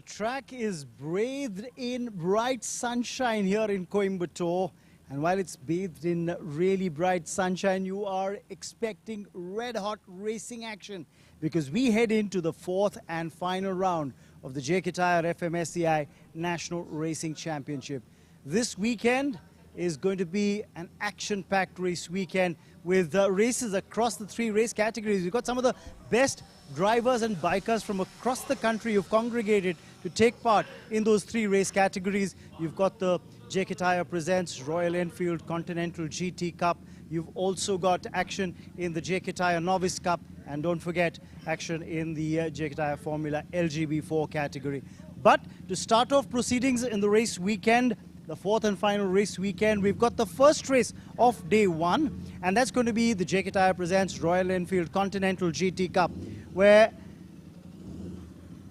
track is bathed in bright sunshine here in Coimbatore. And while it's bathed in really bright sunshine, you are expecting red-hot racing action because we head into the fourth and final round of the Tyre FMSCI National Racing Championship. This weekend is going to be an action-packed race weekend with races across the three race categories. We've got some of the best drivers and bikers from across the country who've congregated to take part in those three race categories. You've got the Tyre presents Royal Enfield Continental GT Cup. You've also got action in the Tyre Novice Cup, and don't forget action in the Tyre Formula LGB4 category. But to start off proceedings in the race weekend, the fourth and final race weekend, we've got the first race of day one, and that's going to be the Tyre presents Royal Enfield Continental GT Cup, where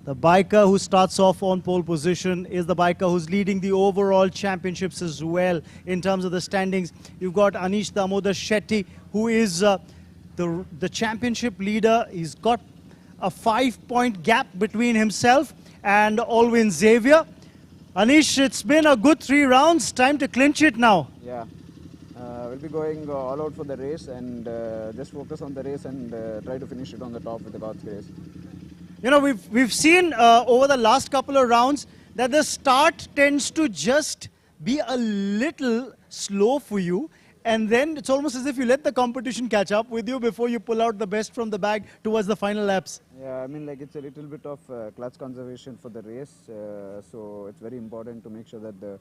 the biker who starts off on pole position is the biker who's leading the overall championships as well. In terms of the standings, you've got Anish Damodar Shetty, who is the championship leader. He's got a 5-point gap between himself and Alwyn Xavier. Anish, it's been a good 3 rounds. Time to clinch it now. Yeah, we'll be going all out for the race and just focus on the race and try to finish it on the top with the God's grace. You know, we've seen over the last couple of rounds that the start tends to just be a little slow for you, and then it's almost as if you let the competition catch up with you before you pull out the best from the bag towards the final laps. Yeah, I mean, like, it's a little bit of clutch conservation for the race, so it's very important to make sure that the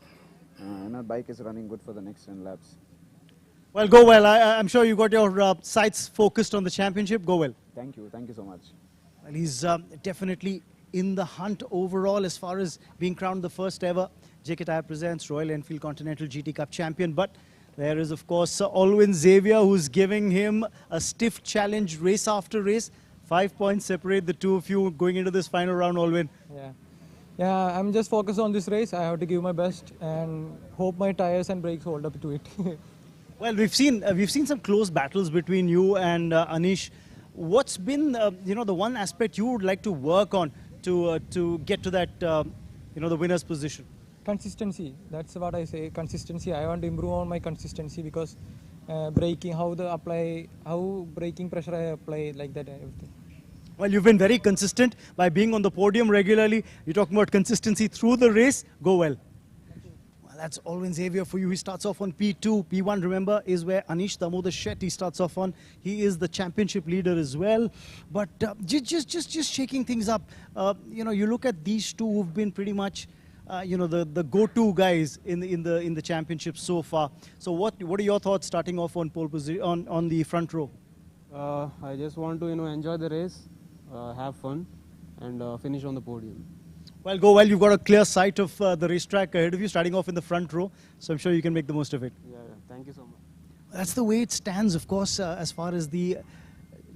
bike is running good for the next 10 laps. Well, go well. I'm sure you got your sights focused on the championship. Go well. Thank you so much. Well, he's definitely in the hunt overall as far as being crowned the first ever Tyre presents Royal Enfield Continental GT Cup champion. But there is, of course, Alwyn Xavier, who's giving him a stiff challenge race after race. 5 points separate the two of you going into this final round, Alwyn. Yeah, I'm just focused on this race. I have to give my best and hope my tires and brakes hold up to it. Well, we've seen some close battles between you and Anish. What's been the one aspect you would like to work on to get to that the winner's position? Consistency. That's what I say. Consistency. I want to improve on my consistency because braking, how braking pressure I apply, like that, everything. Well, you've been very consistent by being on the podium regularly. You're talking about consistency through the race. Go well. That's Alwyn Xavier for you. He starts off on P2. P1, remember, is where Anish Damodar Shetty starts off on. He is the championship leader as well. But just shaking things up. You look at these two who've been pretty much, the go-to guys in the championship so far. So what are your thoughts starting off on pole position on the front row? I just want to enjoy the race, have fun, and finish on the podium. Well, go well. You've got a clear sight of the racetrack ahead of you, starting off in the front row. So I'm sure you can make the most of it. Yeah. Thank you so much. That's the way it stands, of course, as far as the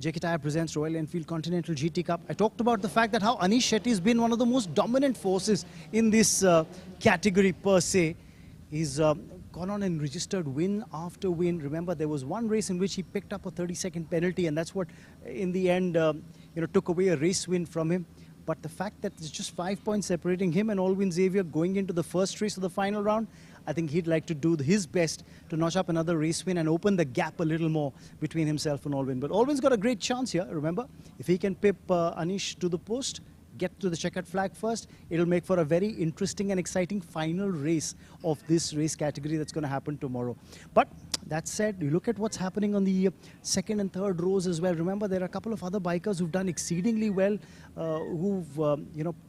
Tyre presents Royal Enfield Continental GT Cup. I talked about the fact that how Anish Shetty has been one of the most dominant forces in this category per se. He's gone on and registered win after win. Remember, there was one race in which he picked up a 30-second penalty, and that's what, in the end, took away a race win from him. But the fact that there's just 5 points separating him and Alwyn Xavier going into the first race of the final round, I think he'd like to do his best to notch up another race win and open the gap a little more between himself and Alwyn. But Alwyn's got a great chance here, remember. If he can pip Anish to the post, get to the checkered flag first, it'll make for a very interesting and exciting final race of this race category that's going to happen tomorrow. But that said, you look at what's happening on the second and third rows as well. Remember, there are a couple of other bikers who've done exceedingly well, who've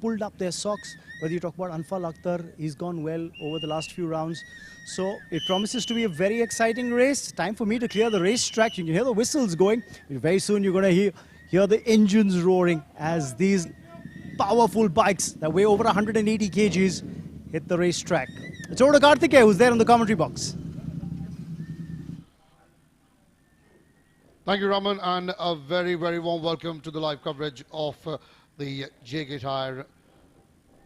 pulled up their socks. Whether you talk about Anfal Akhtar, he's gone well over the last few rounds. So it promises to be a very exciting race. Time for me to clear the racetrack. You can hear the whistles going. Very soon you're going to hear the engines roaring as these powerful bikes that weigh over 180 kgs hit the racetrack. It's over to Karthikeya, who's there in the commentary box. Thank you, Raman, and a very, very warm welcome to the live coverage of the Tyre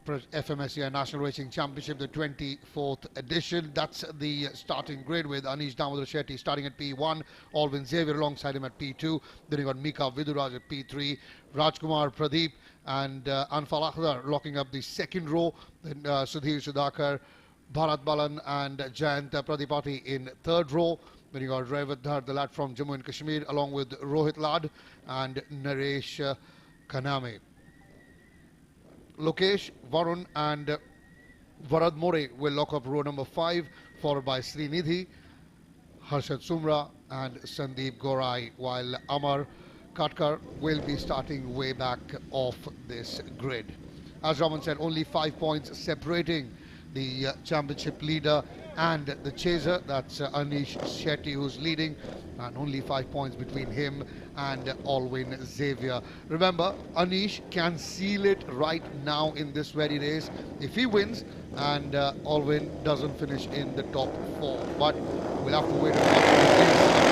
FMSCI National Racing Championship, the 24th edition. That's the starting grid with Anish Damodar Shetty starting at P1, Alwyn Xavier alongside him at P2. Then you got Mika Viduraj at P3, Rajkumar Pradeep and Anfal Akhdar locking up the second row. Then Sudhir Sudhakar, Bharat Balan and Jayant Pradipati in third row. Then you got Raivat Dhar, the lad from Jammu and Kashmir, along with Rohit Lad and Naresh Kaname. Lokesh, Varun and Varad More will lock up row number 5, followed by Srinidhi, Harshad Sumra and Sandeep Gorai, while Amar Katkar will be starting way back off this grid. As Raman said, only 5 points separating the championship leader and the chaser. That's Anish Shetty who's leading, and only 5 points between him and Alwyn Xavier. Remember, Anish can seal it right now in this very race if he wins and Alwyn doesn't finish in the top 4. But we'll have to wait and watch.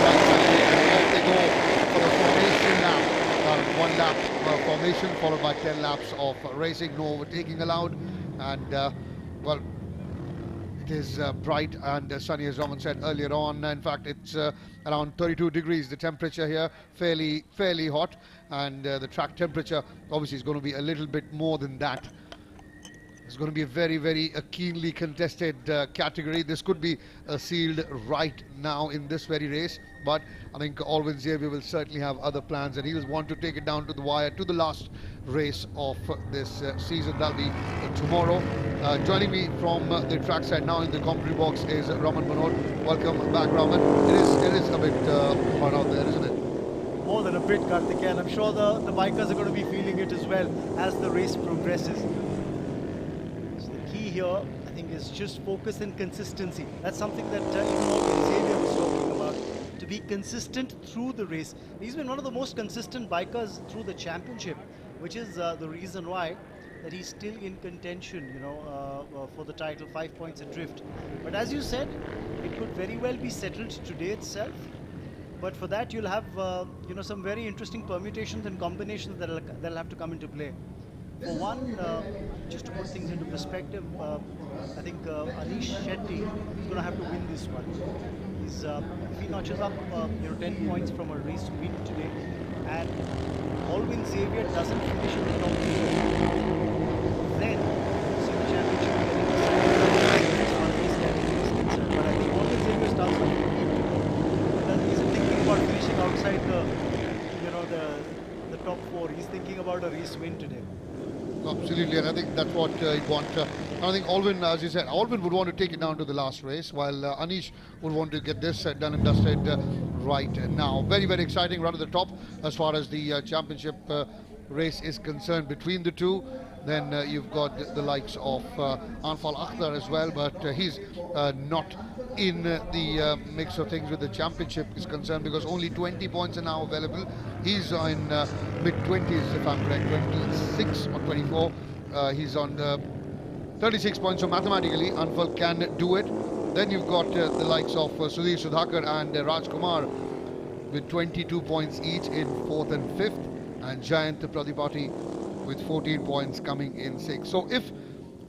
Off they go for the formation lap. 1 lap formation followed by 10 laps of racing, no overtaking allowed, and well, it is bright and sunny, as Raman said earlier on. In fact, it's around 32 degrees, the temperature here, fairly hot, and the track temperature obviously is going to be a little bit more than that. It's going to be a very keenly contested category. This could be sealed right now in this very race, but I think Alwyn Xavier will certainly have other plans, and he will want to take it down to the wire, to the last race of this season. That'll be tomorrow. Joining me from the trackside now in the commentary box is Raman Manod. Welcome back, Raman. It is a bit hot out there, isn't it? More than a bit, Karthik, and I'm sure the bikers are going to be feeling it as well as the race progresses. So the key here, I think, is just focus and consistency. That's something that even Alwyn Xavier was talking about, to be consistent through the race. He's been one of the most consistent bikers through the championship, which is the reason why that he's still in contention, you know, for the title, 5 points adrift. But as you said, it could very well be settled today itself. But for that, you'll have, you know, some very interesting permutations and combinations that'll have to come into play. For one, just to put things into perspective, I think Anish Shetty is going to have to win this one. He's, if he notches up, you know, 10 points from a race win today, and Alwyn Xavier doesn't finish in the top 3, then see the championship getting decided as far as this category is concerned. But I think Alwyn Xavier starts off, he's thinking about finishing outside the, you know, the top 4. He's thinking about a race win today. Absolutely, and I think that's what he'd want. I think Alwyn, as you said, Alwyn would want to take it down to the last race, while Anish would want to get this done and dusted right now. Very exciting, right at the top as far as the championship race is concerned between the two. Then you've got the likes of Anfal Akhdar as well, but he's not in the mix of things with the championship is concerned, because only 20 points are now available. He's in mid-20s, if I'm correct, 26 or 24. He's on 36 points, so mathematically Anfal can do it. Then you've got the likes of Sudhir Sudhakar and Raj Kumar with 22 points each in 4th and 5th, and Jayant Pradipati with 14 points coming in 6th. So if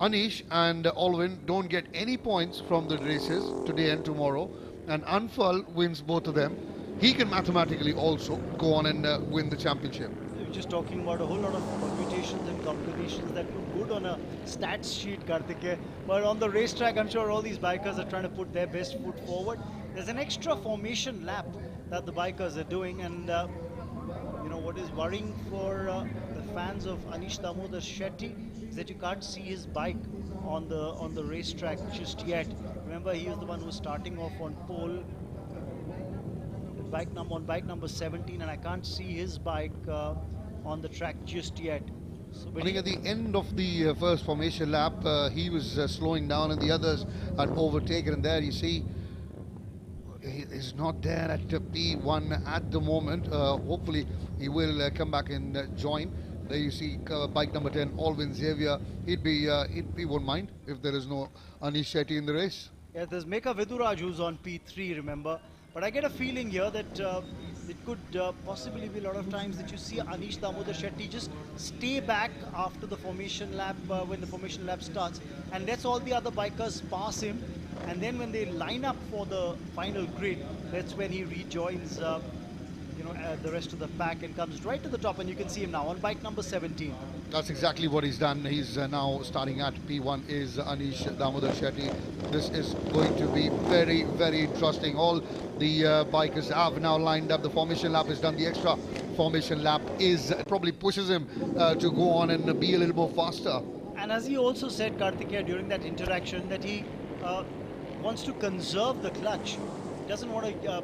Anish and Alwyn don't get any points from the races today and tomorrow, and Anfal wins both of them, he can mathematically also go on and win the championship. We're just talking about a whole lot of permutations and combinations that look good on a stats sheet, Karthike. But on the racetrack, I'm sure all these bikers are trying to put their best foot forward. There's an extra formation lap that the bikers are doing, and you know what is worrying for the fans of Anish Damodar Shetty is that you can't see his bike on the racetrack just yet. Remember, he was the one who was starting off on pole, on bike number 17, and I can't see his bike on the track just yet. So I think at the end of the first formation lap, he was slowing down and the others had overtaken, and there you see he is not there at P1 at the moment. Hopefully he will come back and join. There you see bike number 10, Alwyn Xavier. He won't mind if there is no Anish Shetty in the race. Yeah, there's Meka Viduraj who's on P3, remember. But I get a feeling here that it could possibly be a lot of times that you see Anish Damodar Shetty just stay back after the formation lap, when the formation lap starts, and lets all the other bikers pass him. And then when they line up for the final grid, that's when he rejoins the rest of the pack and comes right to the top, and you can see him now on bike number 17. That's exactly what he's done. He's now starting at P1 is Anish Damodar Shetty. This is going to be very, very interesting. All the bikers have now lined up. The formation lap is done. The extra formation lap is probably pushes him to go on and be a little more faster. And as he also said, Kartikeya, during that interaction, that he wants to conserve the clutch. He doesn't want to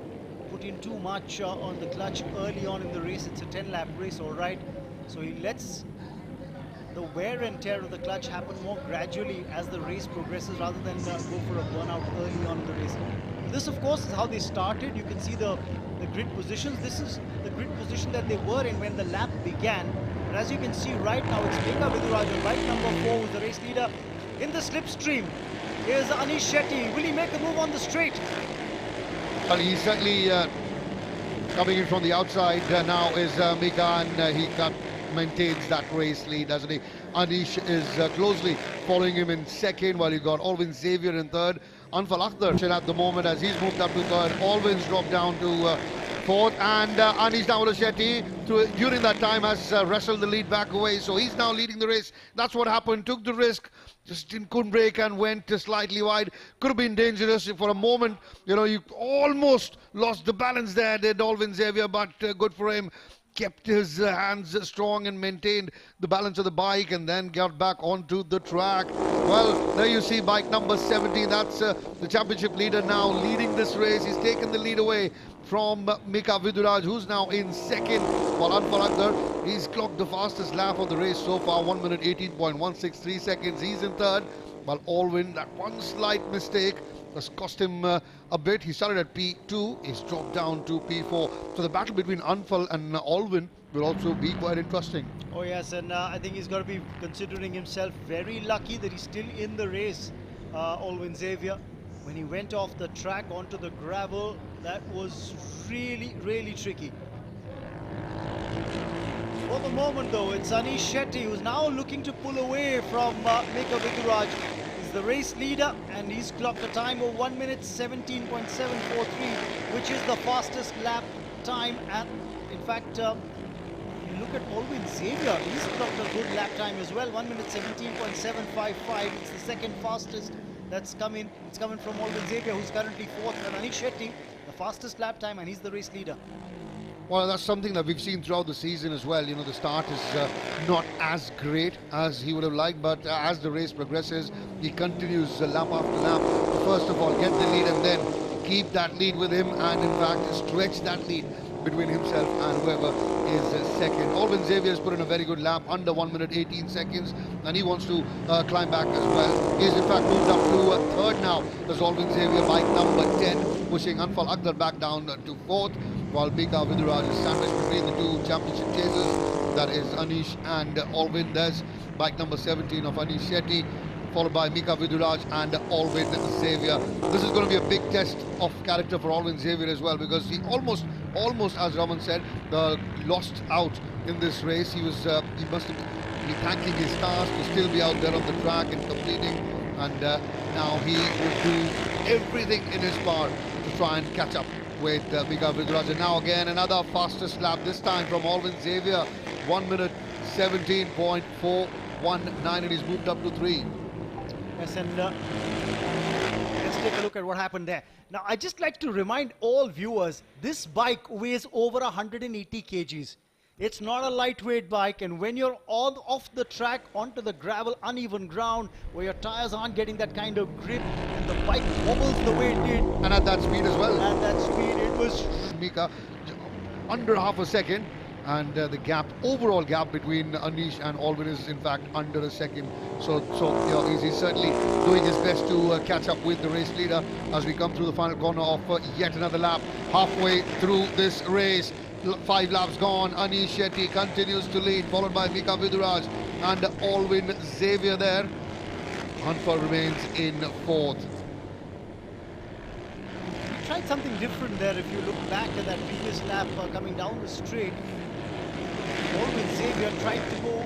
put in too much on the clutch early on in the race. It's a 10-lap race, all right. So he lets the wear and tear of the clutch happen more gradually as the race progresses, rather than go for a burnout early on in the race. This, of course, is how they started. You can see the grid positions. This is the grid position that they were in when the lap began. And as you can see right now, it's Mika Viduraj on bike number 4, who's the race leader in the slipstream. Here's Anish Shetty. Will he make a move on the straight? Well, he's certainly coming in from the outside now is Mika, and he maintains that race lead, doesn't he? Anish is closely following him in second, while you got Alvin Xavier in third. Anfal Akhtar at the moment, as he's moved up to third. Alvin's dropped down to fourth, and Anish Damodar Shetty during that time has wrestled the lead back away, so he's now leading the race. That's what happened. Took the risk, just couldn't brake and went slightly wide. Could have been dangerous for a moment. You almost lost the balance there, did Alvin Xavier, but good for him. Kept his hands strong and maintained the balance of the bike, and then got back onto the track. Well, there you see bike number 17. That's the championship leader now leading this race. He's taken the lead away from Mika Viduraj, who's now in second. While Anfal Akhtar, he's clocked the fastest lap of the race so far, 1 minute 18.163 seconds. He's in third, while Alvin, that one slight mistake has cost him a bit. He started at P2, he's dropped down to P4. So the battle between Anfal and Alvin will also be quite interesting. Oh yes, and I think he's got to be considering himself very lucky that he's still in the race, Alvin Xavier. When he went off the track onto the gravel, that was really, really tricky. For the moment though, it's Anish Shetty who's now looking to pull away from Mika Viduraj. He's the race leader, and he's clocked a time of 1 minute 17.743, which is the fastest lap time. And in fact, look at Alvin Xavier, he's clocked a good lap time as well, 1 minute 17.755. It's the second fastest that's come in. It's coming from Alvin Xavier, who's currently fourth, and Anish Shetty, the fastest lap time, and he's the race leader. Well, that's something that we've seen throughout the season as well. The start is not as great as he would have liked, but as the race progresses, he continues lap after lap. First of all, get the lead and then keep that lead with him, and in fact stretch that lead between himself and whoever is second. Alvin Xavier has put in a very good lap, under 1 minute 18 seconds, and he wants to climb back as well. He's in fact moved up to third now. There's Alvin Xavier, bike number 10, pushing Anfal Akhtar back down to fourth, while Mika Viduraj is sandwiched between the two championship chasers. That is Anish and Alvin. There's bike number 17 of Anish Shetty, followed by Mika Viduraj and Alvin Xavier. This is going to be a big test of character for Alvin Xavier as well, because he almost, as Raman said, lost out in this race. He must have been thanking his stars to still be out there on the track and competing, and now he will do everything in his power to try and catch up with Mika Viduraj. And now again another fastest lap, this time from Alvin Xavier, 1 minute 17.419, and he's moved up to 3. Yes, and let's take a look at what happened there. Now, I'd just like to remind all viewers, this bike weighs over 180 kgs. It's not a lightweight bike, and when you're off the track onto the gravel, uneven ground, where your tires aren't getting that kind of grip, and the bike wobbles the way it did. And at that speed as well. At that speed, it was... Mika, under half a second, and the overall gap between Anish and Alvin is in fact under a second. So he's certainly doing his best to catch up with the race leader as we come through the final corner of yet another lap. Halfway through this race, 5 laps gone. Anish Shetty continues to lead, followed by Mika Viduraj and Alvin Xavier there. Anfal remains in fourth. He tried something different there. If you look back at that previous lap coming down the straight, Alvin Xavier tried to go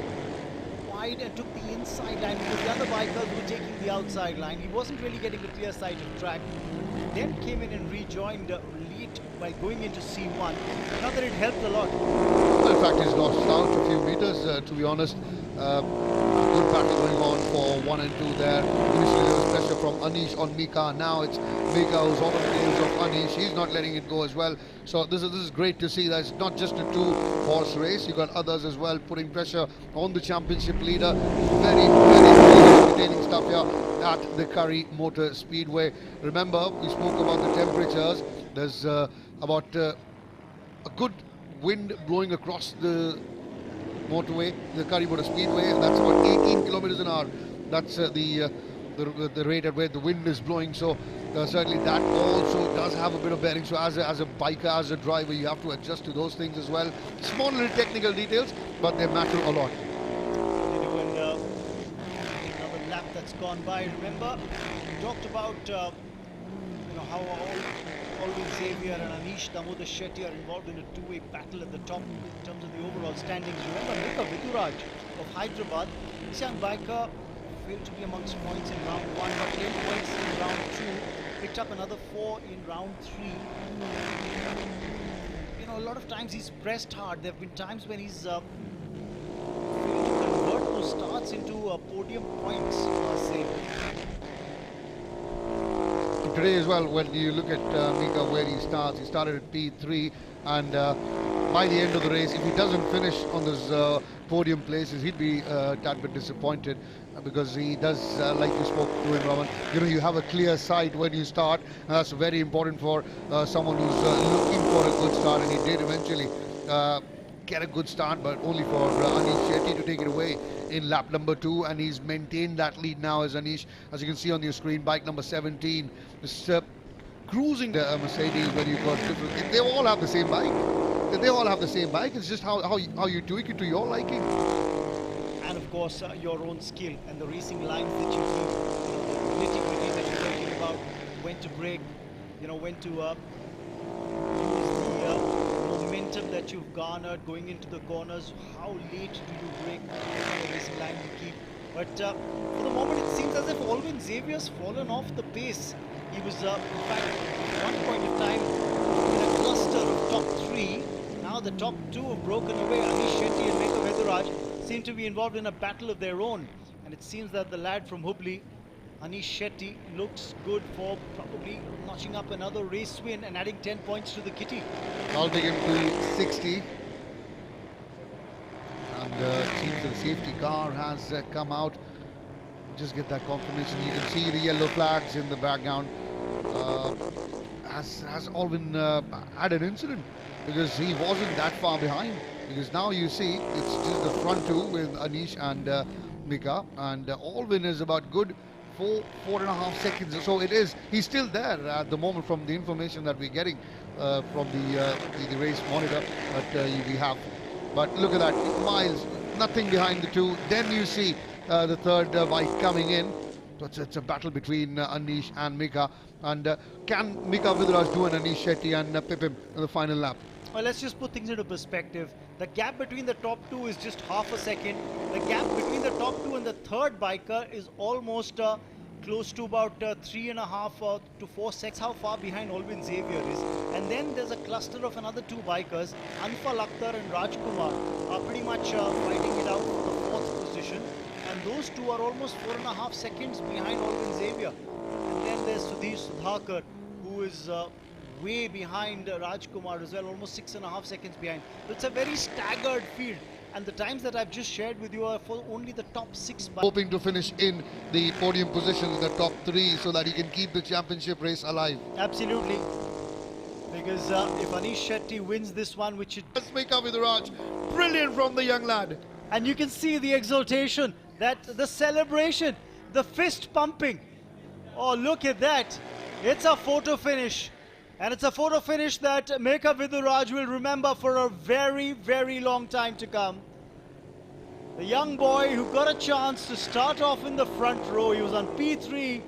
wide and took the inside line, because the other bikers were taking the outside line. He wasn't really getting a clear sight of track. Then came in and rejoined late while going into C1. Not that it helped a lot. Well, in fact, he's lost out a few meters, to be honest. Good battle going on for 1 and 2 there. Initially there was pressure from Anish on Mika. Now it's Mika who's on the tails of Anish. He's not letting it go as well. So this is great to see that it's not just a 2-horse race. You've got others as well putting pressure on the championship leader. Very, very entertaining stuff here at the Kari Motor Speedway. Remember, we spoke about the temperatures. There's about a good wind blowing across the motorway, the Kari Motor Speedway, and that's about 18 kilometers an hour. That's the rate at where the wind is blowing. So certainly that also does have a bit of bearing. So as a biker, as a driver, you have to adjust to those things as well. Small little technical details, but they matter a lot. Another lap that's gone by. Remember, we talked about how Alvin Xavier and Anish Damodar Shetty are involved in a two-way battle at the top in terms of the overall standings. Remember, Mika Viduraj of Hyderabad, this young biker failed to be amongst points in round 1, but 10 points in round 2, picked up another 4 in round 3. A lot of times he's pressed hard. There have been times when he's failed to convert those starts into podium points, I must say. Today as well, when you look at Mika where he starts, he started at P3, and by the end of the race, if he doesn't finish on those podium places, he'd be a tad bit disappointed, because he does, like you spoke to him, Raman, you have a clear sight when you start, and that's very important for someone who's looking for a good start, and he did eventually get a good start, but only for Anish Shetty to take it away in lap number 2, and he's maintained that lead now as Anish, as you can see on your screen, bike number 17, just cruising the Mercedes. When you've got different, they all have the same bike. They all have the same bike. It's just how you tweak it to your liking. And of course, your own skill and the racing lines that you need, the nitty-gritty that you're talking about, when to brake, when to use the momentum that you've garnered going into the corners, how late do you brake, the racing line to keep. But for the moment, it seems as if Alvin Xavier's fallen off the pace. He was, in fact, at one point in time, in a cluster of top 3. Now the top 2 have broken away. Anish Shetty and Mika Viduraj seem to be involved in a battle of their own. And it seems that the lad from Hubli, Anish Shetty, looks good for probably notching up another race win and adding 10 points to the kitty. I'll take him to 60. And it seems that the safety car has come out. Just get that confirmation. You can see the yellow flags in the background. Has Alvin had an incident? Because he wasn't that far behind. Because now you see it's just the front 2 with Anish and Mika, and Alvin is about good 4.5 seconds. So it is. He's still there at the moment from the information that we're getting from the race monitor that we have. But look at that, miles, nothing behind the 2. Then you see the third bike coming in. So it's a battle between Anish and Mika. And can Mika Viduraj do an Anish Shetty and pip him in the final lap? Well, let's just put things into perspective. The gap between the top 2 is just half a second. The gap between the top 2 and the third biker is almost close to about 3.5 to 4 seconds. How far behind Alvin Xavier is. And then there's a cluster of another 2 bikers. Anfal Akhtar and Rajkumar are pretty much fighting it out for the 4th position. And those 2 are almost 4.5 seconds behind Alvin Xavier. And then there's Sudhir Sudhakar, who is way behind Rajkumar as well, almost 6.5 seconds behind. So it's a very staggered field. And the times that I've just shared with you are for only the top 6 bikers. Hoping to finish in the podium positions, the top 3, so that he can keep the championship race alive. Absolutely. Because if Anish Shetty wins this one, which it... Let's make up with Raj. Brilliant from the young lad. And you can see the exultation, that the celebration, the fist pumping. Oh, look at that. It's a photo finish. And it's a photo finish that Mika Viduraj will remember for a very, very long time to come. The young boy who got a chance to start off in the front row. He was on P3,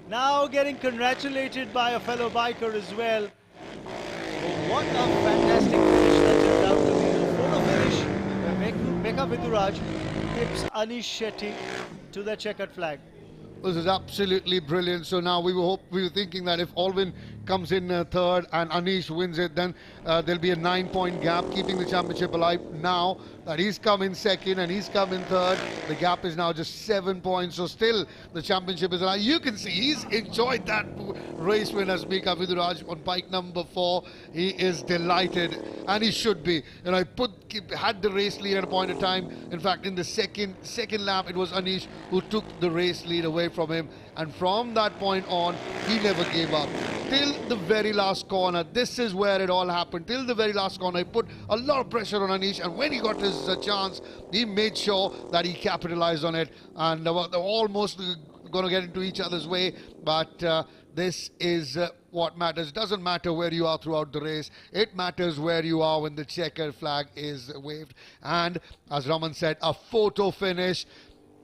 now getting congratulated by a fellow biker as well. Oh, what a fantastic finish that turned out to be. A photo finish where Mika Viduraj tips Anish Shetty to the checkered flag. This is absolutely brilliant. So now we were thinking that if Alvin comes in third and Anish wins it, then there'll be a 9-point gap, keeping the championship alive. Now that he's come in second and he's come in third, the gap is now just 7 points. So still the championship is alive. You can see he's enjoyed that race win as Mika Viduraj on bike number 4. He is delighted, and he should be. You know, he had the race lead at a point of time. In fact, in the second lap, it was Anish who took the race lead away from him, and from that point on, he never gave up. Till the very last corner, this is where it all happened. Till the very last corner, he put a lot of pressure on Anish, and when he got his chance, he made sure that he capitalized on it, and they're almost going to get into each other's way, but this is what matters. It doesn't matter where you are throughout the race. It matters where you are when the checkered flag is waved. And as Raman said, a photo finish,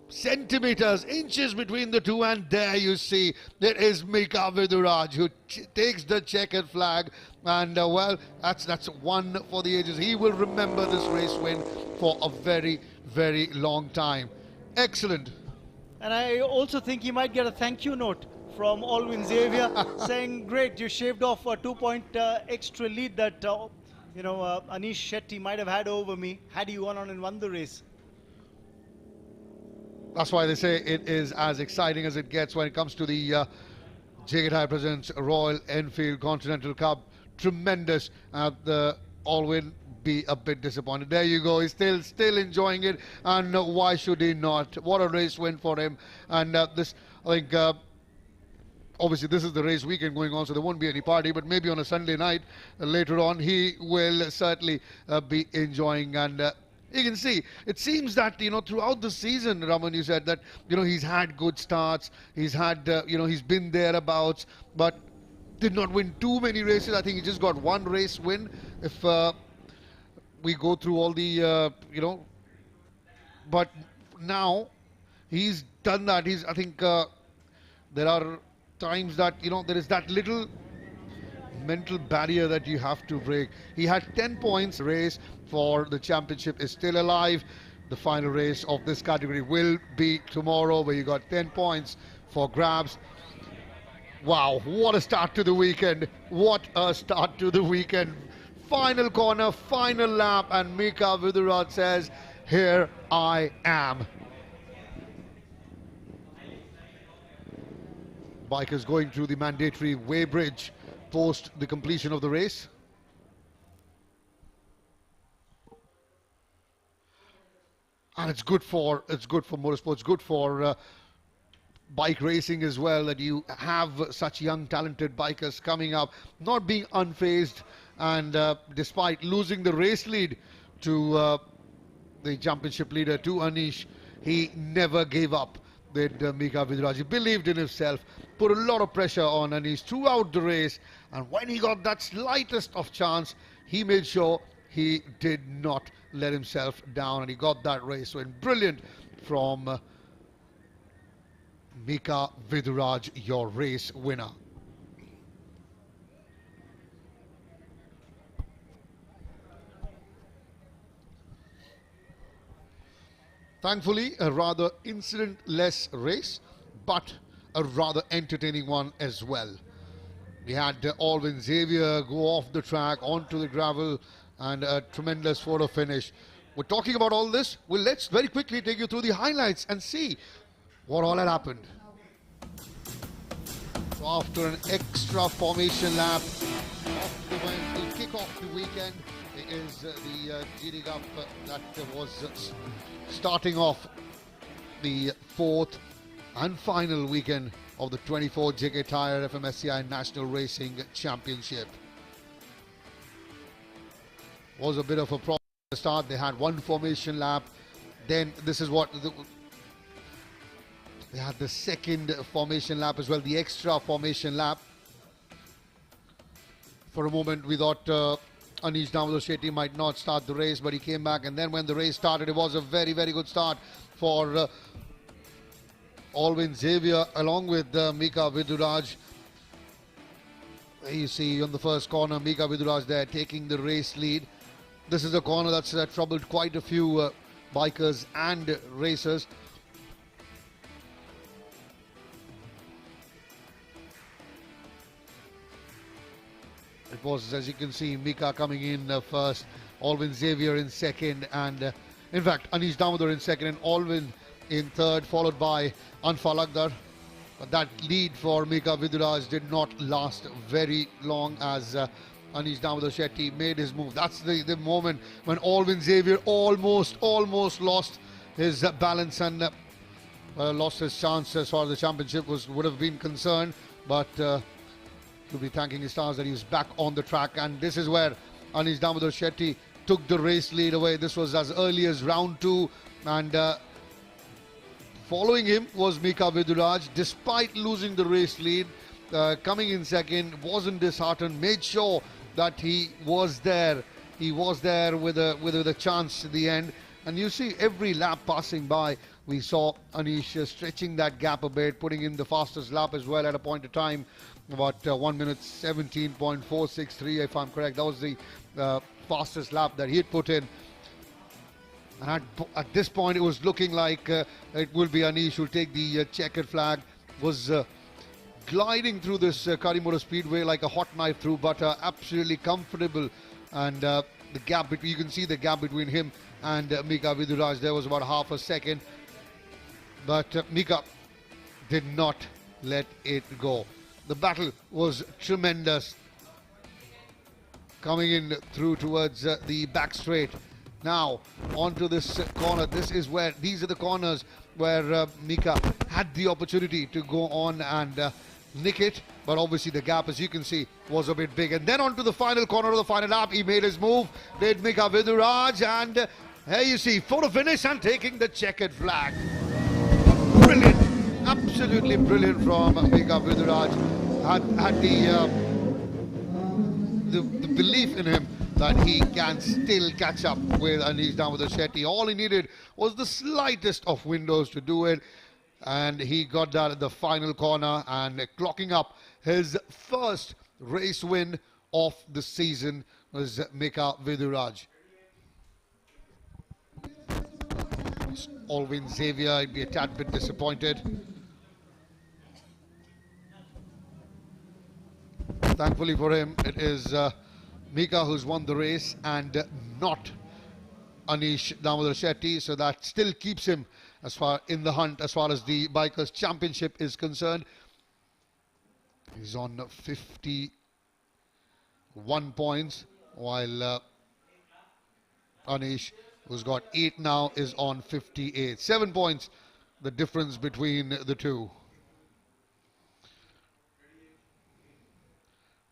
centimeters, inches between the two, and there you see there is Mika Viduraj who takes the checkered flag, and well, that's one for the ages. He will remember this race win for a very, very long time. Excellent. And I also think he might get a thank you note from Alvin Xavier saying, great, you shaved off a 2-point extra lead that Anish Shetty might have had over me had he gone on and won the race. That's why they say it is as exciting as it gets when it comes to the JK Tyre presents Royal Enfield Continental Cup. Tremendous. The Alvin be a bit disappointed. There you go. He's still enjoying it, and why should he not? What a race win for him. And this, I think, obviously this is the race weekend going on, so there won't be any party, but maybe on a Sunday night later on, he will certainly be enjoying. And you can see, it seems that, throughout the season, Raman, you said that, he's had good starts, he's had, he's been thereabouts, but did not win too many races. I think he just got one race win. If we go through all the, but now he's done that. I think there are times that, there is that little mental barrier that you have to break. He had 10 points. Race for the championship is still alive. The final race of this category will be tomorrow, where you got 10 points for grabs. Wow, what a start to the weekend. What a start to the weekend. Final corner, final lap, and Mika Viduraj says, here I am. Bikers going through the mandatory weighbridge post the completion of the race. And it's good for motorsports, it's good for bike racing as well, that you have such young talented bikers coming up, not being unfazed, and despite losing the race lead to the championship leader, to Anish, he never gave up. With Mika Viduraj, he believed in himself, put a lot of pressure on Anish throughout the race, and when he got that slightest of chance, he made sure he did not let himself down, and he got that race win. Brilliant from Mika Viduraj, your race winner. Thankfully, a rather incident-less race, but a rather entertaining one as well. We had Alvin Xavier go off the track onto the gravel, and a tremendous photo finish. We're talking about all this. Well, let's very quickly take you through the highlights and see what all had happened. So after an extra formation lap, to kick off the weekend, is the GD Cup that was starting off the fourth and final weekend of the 24 JK Tyre FMSCI National Racing Championship. Was a bit of a problem at the start. They had one formation lap. Then this is what they had, the second formation lap as well, the extra formation lap. For a moment we thought Anish Shetty might not start the race, but he came back, and then when the race started, it was a very, very good start for Alvin Xavier along with Mika Viduraj. You see on the first corner, Mika Viduraj there taking the race lead. This is a corner that's troubled quite a few bikers and racers. was, as you can see, Mika coming in first, Alvin Xavier in second, and in fact Anish Damodar in second and Alvin in third, followed by Anfal Akdar. But that lead for Mika Viduraj did not last very long as Anish Damodar Shetty made his move. That's the moment when Alvin Xavier almost lost his balance and lost his chance as far as the championship would have been concerned. But he'll be thanking his stars that he was back on the track. And this is where Anish Damodar Shetty took the race lead away. This was as early as round 2, and following him was Mika Viduraj. Despite losing the race lead, coming in second, wasn't disheartened, made sure that he was there. He was there with a chance at the end. And you see every lap passing by, we saw Anish stretching that gap a bit, putting in the fastest lap as well at a point of time, about 1 minute 17.463 if I'm correct. That was the fastest lap that he had put in. And at this point it was looking like it will be Anish who will take the checkered flag. Was gliding through this Coimbatore Speedway like a hot knife through butter, absolutely comfortable. And the gap between, you can see the gap between him and Mika Viduraj, there was about half a second. But Mika did not let it go. The battle was tremendous. Coming in through towards the back straight. Now onto this corner. These are the corners where Mika had the opportunity to go on and nick it, but obviously the gap, as you can see, was a bit big. And then onto the final corner of the final lap, he made his move, did Mika Viduraj, and here you see photo finish and taking the checkered flag. Brilliant, absolutely brilliant from Mika Viduraj. Had the belief in him that he can still catch up with Anish Damodar Shetty. All he needed was the slightest of windows to do it, and he got that at the final corner and clocking up his first race win of the season was Mika Viduraj. Alvin Xavier, he'd be a tad bit disappointed. Thankfully for him, it is Mika who's won the race and not Anish Damodar Shetty, so that still keeps him as far in the hunt as far as the Bikers Championship is concerned. He's on 51 points, while Anish, who's got 8 now, is on 58. 7 points the difference between the two.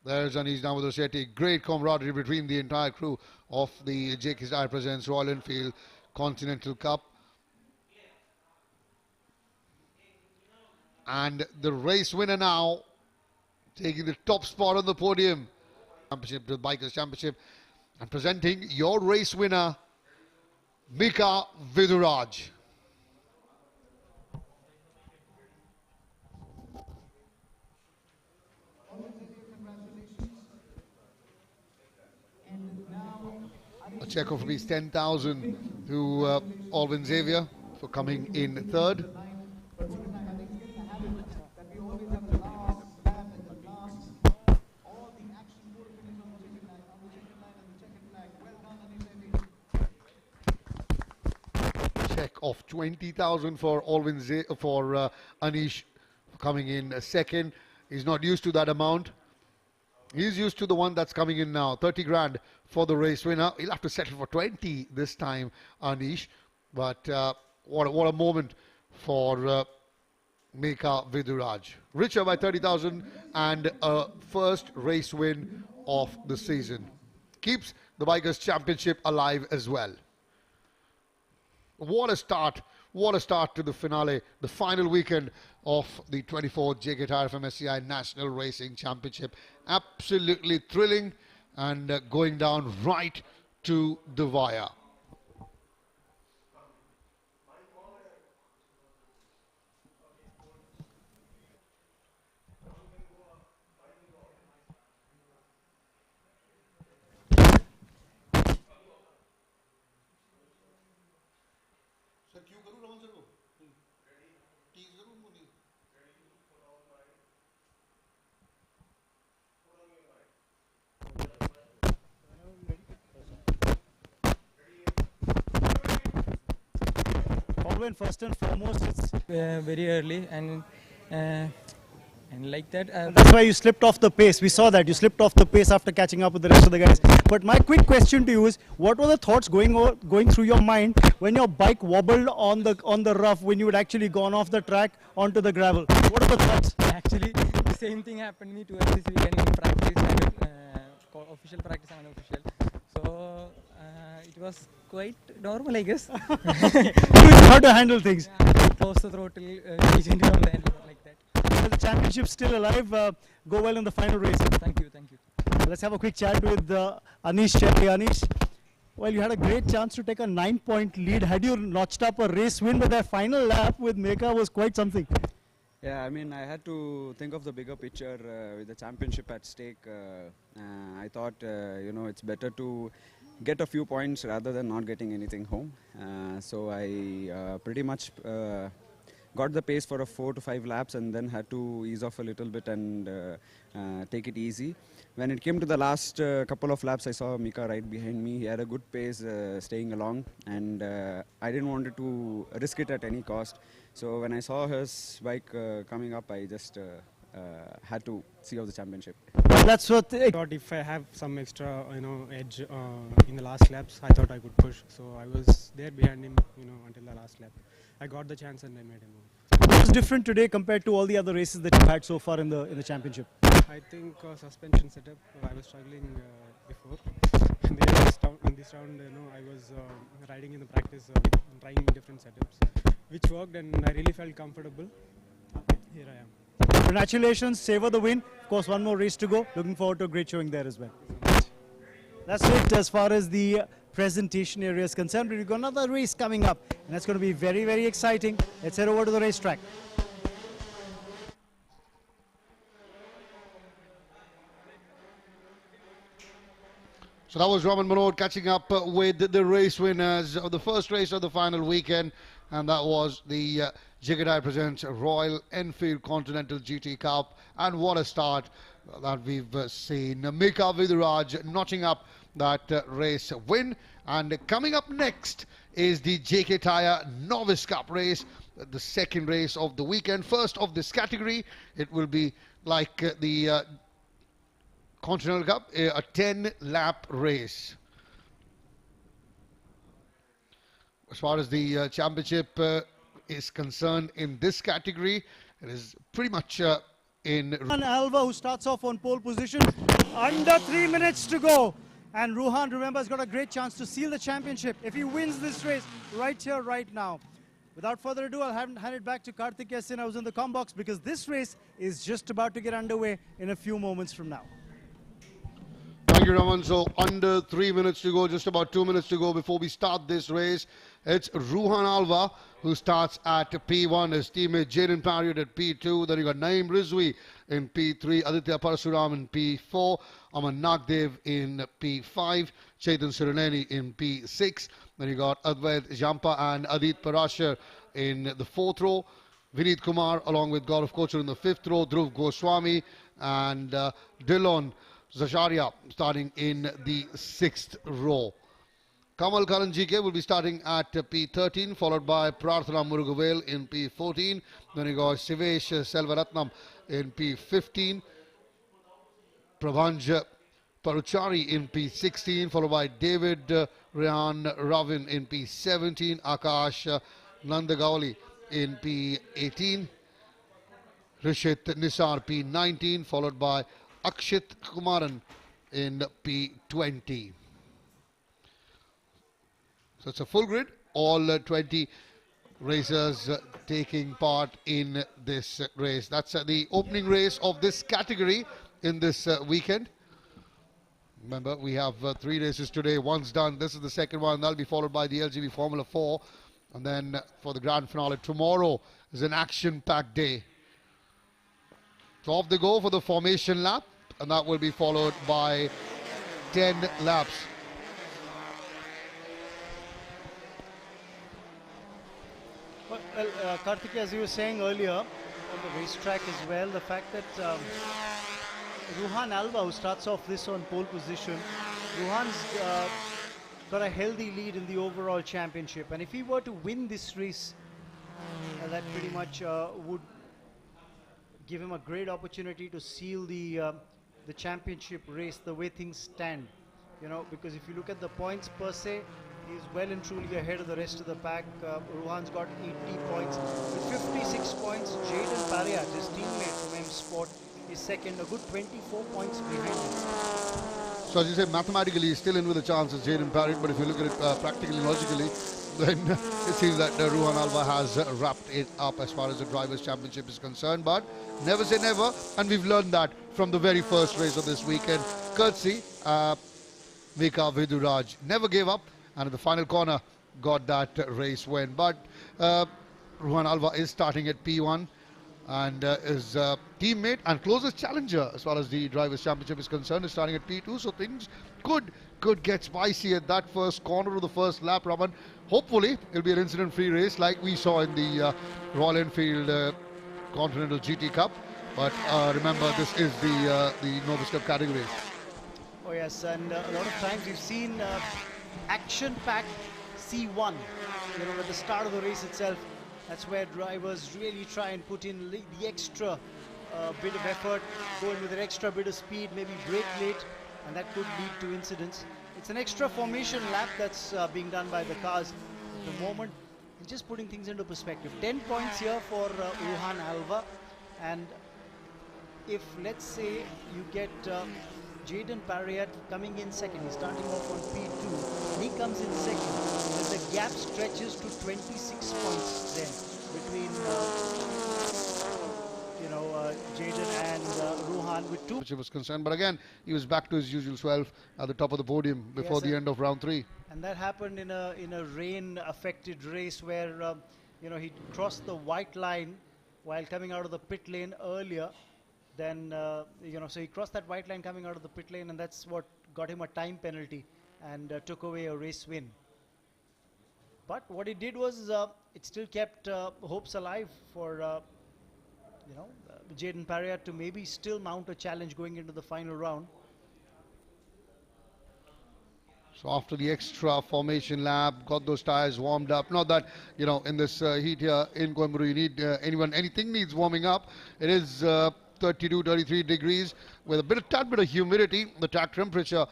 There's Anish Damodar Shetty. Great camaraderie between the entire crew of the JK Tyre Presents Royal Enfield Continental Cup. And the race winner now taking the top spot on the podium. Championship, the Bikers Championship, and presenting your race winner, Mika Viduraj. A check of rupees 10,000 to Alvin Xavier for coming in third. Check of 20,000 for Alvin for Anish coming in second. He's not used to that amount. He's used to the one that's coming in now, 30 grand for the race winner. He'll have to settle for 20 this time, Anish. But what a moment for Mika Viduraj. Richer by 30,000 and a first race win of the season. Keeps the Bikers Championship alive as well. What a start to the finale, the final weekend of the 24th JK Tyre FMSCI National Racing Championship. Absolutely thrilling and going down right to the wire. Alvin, first and foremost, it's very early and like that. that's why you slipped off the pace. We saw that you slipped off the pace after catching up with the rest of the guys. But my quick question to you is, what were the thoughts going through your mind when your bike wobbled on the rough, when you had actually gone off the track onto the gravel? What are the thoughts? Actually, the same thing happened to me too this weekend in practice, official practice and unofficial. So it was quite normal, I guess. How to handle things. Yeah, close the throttle, agent on the end, like that. Well, the championship's still alive. Go well in the final race. Thank you, thank you. Let's have a quick chat with Anish Chetty. Anish, well, you had a great chance to take a 9-point lead. Had you notched up a race win, but that final lap with Meka was quite something. Yeah, I mean, I had to think of the bigger picture with the championship at stake. I thought, it's better to get a few points rather than not getting anything home. So I pretty much got the pace for a 4 to 5 laps and then had to ease off a little bit and take it easy. When it came to the last couple of laps, I saw Mika right behind me. He had a good pace staying along, and I didn't want to risk it at any cost. So when I saw his bike coming up, I just had to see out the championship. That's what. I thought if I have some extra, edge in the last laps, I thought I could push. So I was there behind him, until the last lap. I got the chance and I made him move. What was different today compared to all the other races that you've had so far in the championship? I think suspension setup. I was struggling before. And in this round, I was riding in the practice, trying different setups, which worked, and I really felt comfortable. Here I am. Congratulations, savor the win. Of course, one more race to go. Looking forward to a great showing there as well. That's it as far as the presentation area is concerned. We've got another race coming up, and that's going to be very, very exciting. Let's head over to the racetrack. So that was Raman Manod catching up with the race winners of the first race of the final weekend, and that was the JK Tyre presents Royal Enfield Continental GT Cup. And what a start that we've seen. Mika Viduraj notching up that race win. And coming up next is the JK Tyre Novice Cup race, the second race of the weekend, first of this category. It will be like the Continental Cup, a 10-lap race. As far as the championship is concerned in this category, it is pretty much in... Alva, who starts off on pole position, under 3 minutes to go. And Ruhan, remember, has got a great chance to seal the championship if he wins this race right here, right now. Without further ado, I'll hand it back to Karthik Sinha, who's in the comm box, because this race is just about to get underway in a few moments from now. Thank you, Raman. So under 3 minutes to go, just about 2 minutes to go before we start this race. It's Ruhan Alva who starts at P1. His teammate Jaden Parriott at P2. Then you got Naeem Rizvi in P3. Aditya Parasuram in P4. Aman Nagdev in P5. Chetan Siraneni in P6. Then you got Advait Jampa and Adit Parashar in the 4th row. Vineet Kumar along with Gaurav Kochar in the 5th row. Dhruv Goswami and Dillon Zasharia starting in the 6th row. Kamal Karanjike will be starting at P13, followed by Prarthana Murugavel in P14. Then you got Sivesh Selvaratnam in P15. Prabhanj Paruchari in P16, followed by David Rayan Ravin in P17. Akash Nandagauli in P18. Rishit Nisar P19, followed by Akshit Kumaran in P20. So it's a full grid, all 20 racers taking part in this race. That's the opening race of this category in this weekend. Remember, we have 3 races today. One's done. This is the second one. That'll be followed by the LGB Formula 4. And then for the grand finale tomorrow is an action-packed day. So off they go for the formation lap. And that will be followed by 10 laps. Well, Karthik, as you were saying earlier, on the racetrack as well, the fact that Ruhan Alva, who starts off this on pole position, Ruhan's got a healthy lead in the overall championship. And if he were to win this race that pretty much would give him a great opportunity to seal the championship race the way things stand. You know, because if you look at the points per se, he's well and truly ahead of the rest of the pack. Ruhan's got 80 points. With 56 points, Jaden Pariat, his teammate from M Sport, is second, a good 24 points behind him. So as you say, mathematically he's still in with a chance as Jaden Parrott, but if you look at it practically, logically, then it seems that Ruhan Alva has wrapped it up as far as the Drivers' Championship is concerned. But never say never, and we've learned that from the very first race of this weekend. Courtesy Mika Viduraj never gave up, and in the final corner got that race win. But Ruhan Alva is starting at P1, and his teammate and closest challenger as far as the Drivers' Championship is concerned is starting at P2, so things could get spicy at that first corner of the first lap, Raman. Hopefully it'll be an incident-free race like we saw in the Royal Enfield Continental GT Cup, but remember, this is the Novice Cup category. Oh yes, and a lot of times we've seen action-packed C1, you know, at the start of the race itself. That's where drivers really try and put in the extra bit of effort, go in with an extra bit of speed, maybe brake late, and that could lead to incidents. It's an extra formation lap that's being done by the cars at the moment. And just putting things into perspective, 10 points here for Ruhan Alva, and if let's say you get Jaden Pariat coming in second, he's starting off on P2, and he comes in second, then the gap stretches to 26 points then between Jaden and Ruhan with two. Which was concerned, but again he was back to his usual 12 at the top of the podium before the end of round 3. And that happened in a rain-affected race where he crossed the white line while coming out of the pit lane earlier. Then so he crossed that white line coming out of the pit lane, and that's what got him a time penalty and took away a race win. But what it did was it still kept hopes alive for Jaden Pariat to maybe still mount a challenge going into the final round. So after the extra formation lap, got those tires warmed up. Not that, in this heat here in Coimbatore, you need anything needs warming up. It is 32, 33 degrees with a tad bit of humidity. The track temperature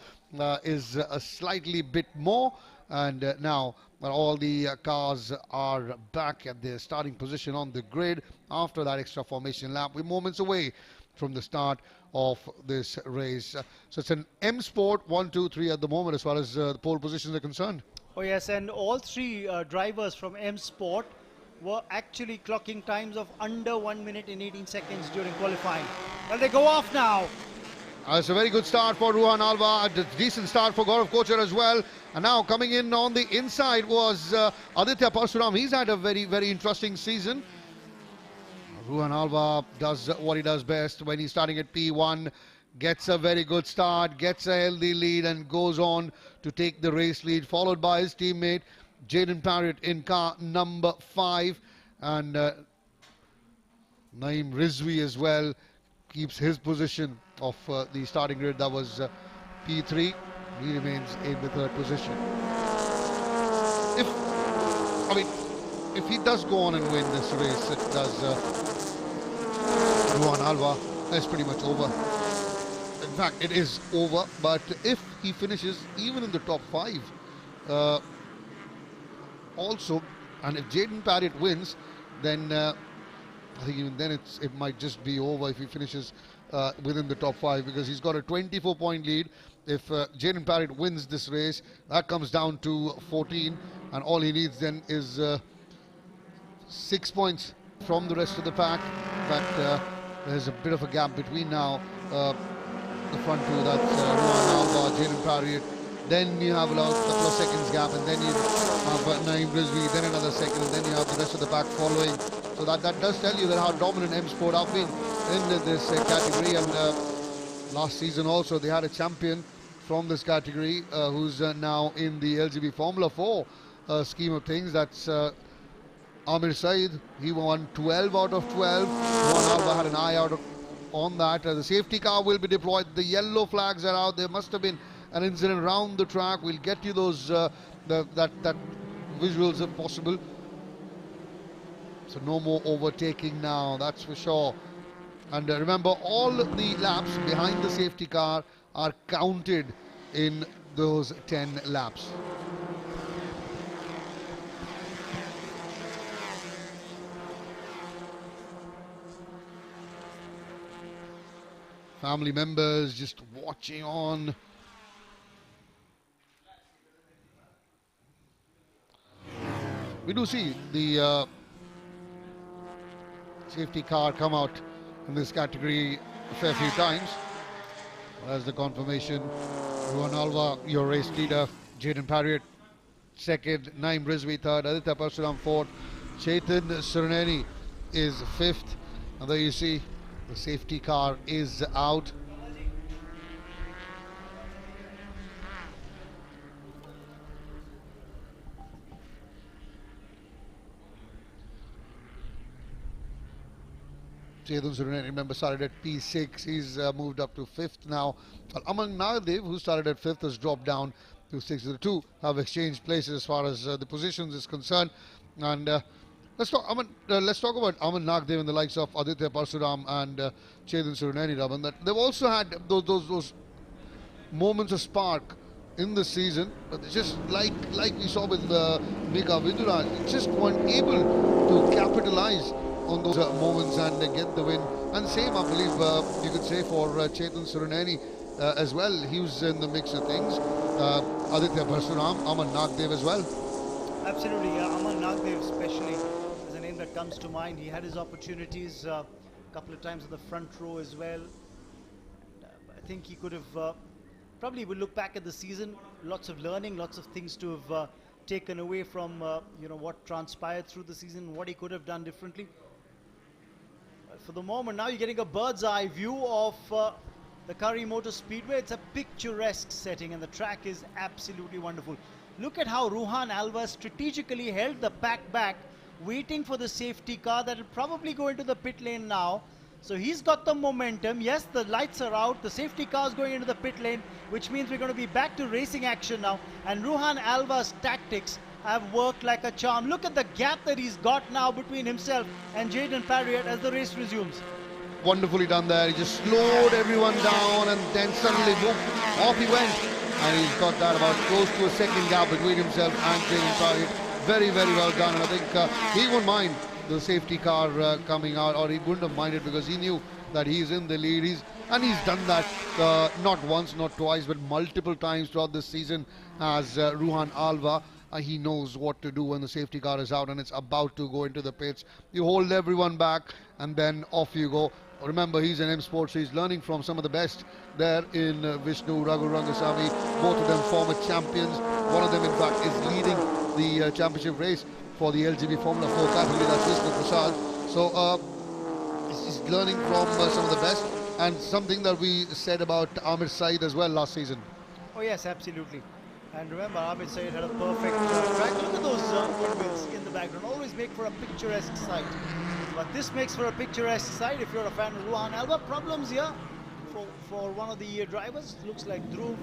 is a slightly bit more. And now all the cars are back at their starting position on the grid after that extra formation lap. We're moments away from the start of this race. So it's an M Sport 1, 2, 3 at the moment as far as the pole positions are concerned. Oh yes, and all three drivers from M Sport were actually clocking times of under 1 minute and 18 seconds during qualifying. Well, they go off now. It's a very good start for Ruhan Alva, a decent start for Gaurav Kochar as well. And now coming in on the inside was Aditya Parsuram. He's had a very, very interesting season. Ruhan Alva does what he does best when he's starting at P1, gets a very good start, gets a healthy lead and goes on to take the race lead, followed by his teammate Jaden Parrott in car number 5, and Naeem Rizvi as well keeps his position of the starting grid. That was P3. He remains in the 3rd position. If he does go on and win this race, it does Ruhan Alva, that's pretty much over. In fact, it is over, but if he finishes even in the top 5 also, and if Jaden Parrott wins, then I think even then it might just be over if he finishes within the top 5, because he's got a 24-point lead. If Jaden Parrott wins this race, that comes down to 14, and all he needs then is 6 points from the rest of the pack. But there's a bit of a gap between now the front two. That's Ruhan Alva, Jaden Parrott. Then you have a couple of seconds gap, and then you have Naeem Rizvi, then another second, and then you have the rest of the pack following. So that does tell you that how dominant M Sport have been in this category. And last season also they had a champion from this category who's now in the LGB Formula 4 scheme of things. That's Amir Saeed. He won 12 out of 12. Ruhan Alva had an eye out on that. The safety car will be deployed. The yellow flags are out. There must have been an incident around the track. We'll get you those that visuals if possible. So no more overtaking now, that's for sure. And remember, all the laps behind the safety car are counted in those 10 laps. Family members just watching on. We do see the safety car come out in this category a fair few times. As the confirmation, Ruhan Alva, your race leader, Jaden Parriott second, Naim Rizvi third, Aditya Parsuram fourth, Chetan Suraneni is fifth. And there you see the safety car is out. Chetan Suraneni, remember, started at P6. He's moved up to 5th now. Well, Aman Nagadev, who started at 5th, has dropped down to 6th. The two have exchanged places as far as the positions is concerned. And let's talk about Aman Nagadev and the likes of Aditya Parsuram and Chetan Suraneni, Raman. That they've also had those moments of spark in the season, but just like we saw with Mega Viduraj, just weren't able to capitalize on those moments and get the win. And same, I believe, you could say for Chetan Suraneni as well. He was in the mix of things. Aditya Parsuram, Aman Nagadev as well. Absolutely, yeah. Aman Nagadev especially is a name that comes to mind. He had his opportunities a couple of times in the front row as well. And, I think he could have probably will look back at the season, lots of learning, lots of things to have taken away from what transpired through the season, what he could have done differently. For the moment, now you're getting a bird's eye view of the Kari Motor Speedway. It's a picturesque setting and the track is absolutely wonderful. Look at how Ruhan Alva strategically held the pack back, waiting for the safety car that will probably go into the pit lane now. So he's got the momentum. Yes, the lights are out. The safety car is going into the pit lane, which means we're going to be back to racing action now. And Ruhan Alva's tactics have worked like a charm. Look at the gap that he's got now between himself and Jaden Parriott as the race resumes. Wonderfully done there. He just slowed everyone down and then suddenly boom, off he went. And he's got that about close to a second gap between himself and Jaden Parriott. Very, very well done. And I think he won't mind the safety car coming out, or he wouldn't have minded because he knew that he's in the lead. He's done that not once, not twice, but multiple times throughout this season as Ruhan Alva. He knows what to do when the safety car is out and it's about to go into the pits. You hold everyone back and then off you go. Remember, he's an M Sports, so he's learning from some of the best there in Vishnu, Raghu Rangasamy. Both of them former champions. One of them, in fact, is leading the championship race for the LGB Formula 4 category. That's Vishnu Prasad. So he's learning from some of the best, and something that we said about Amir Saeed as well last season. Oh yes, absolutely. And remember, Amir Saeed had a perfect track. Look at those windmills in the background. Always make for a picturesque sight. But this makes for a picturesque sight if you're a fan of Ruhan Alva. Problems here for one of the drivers. Looks like Dhruv.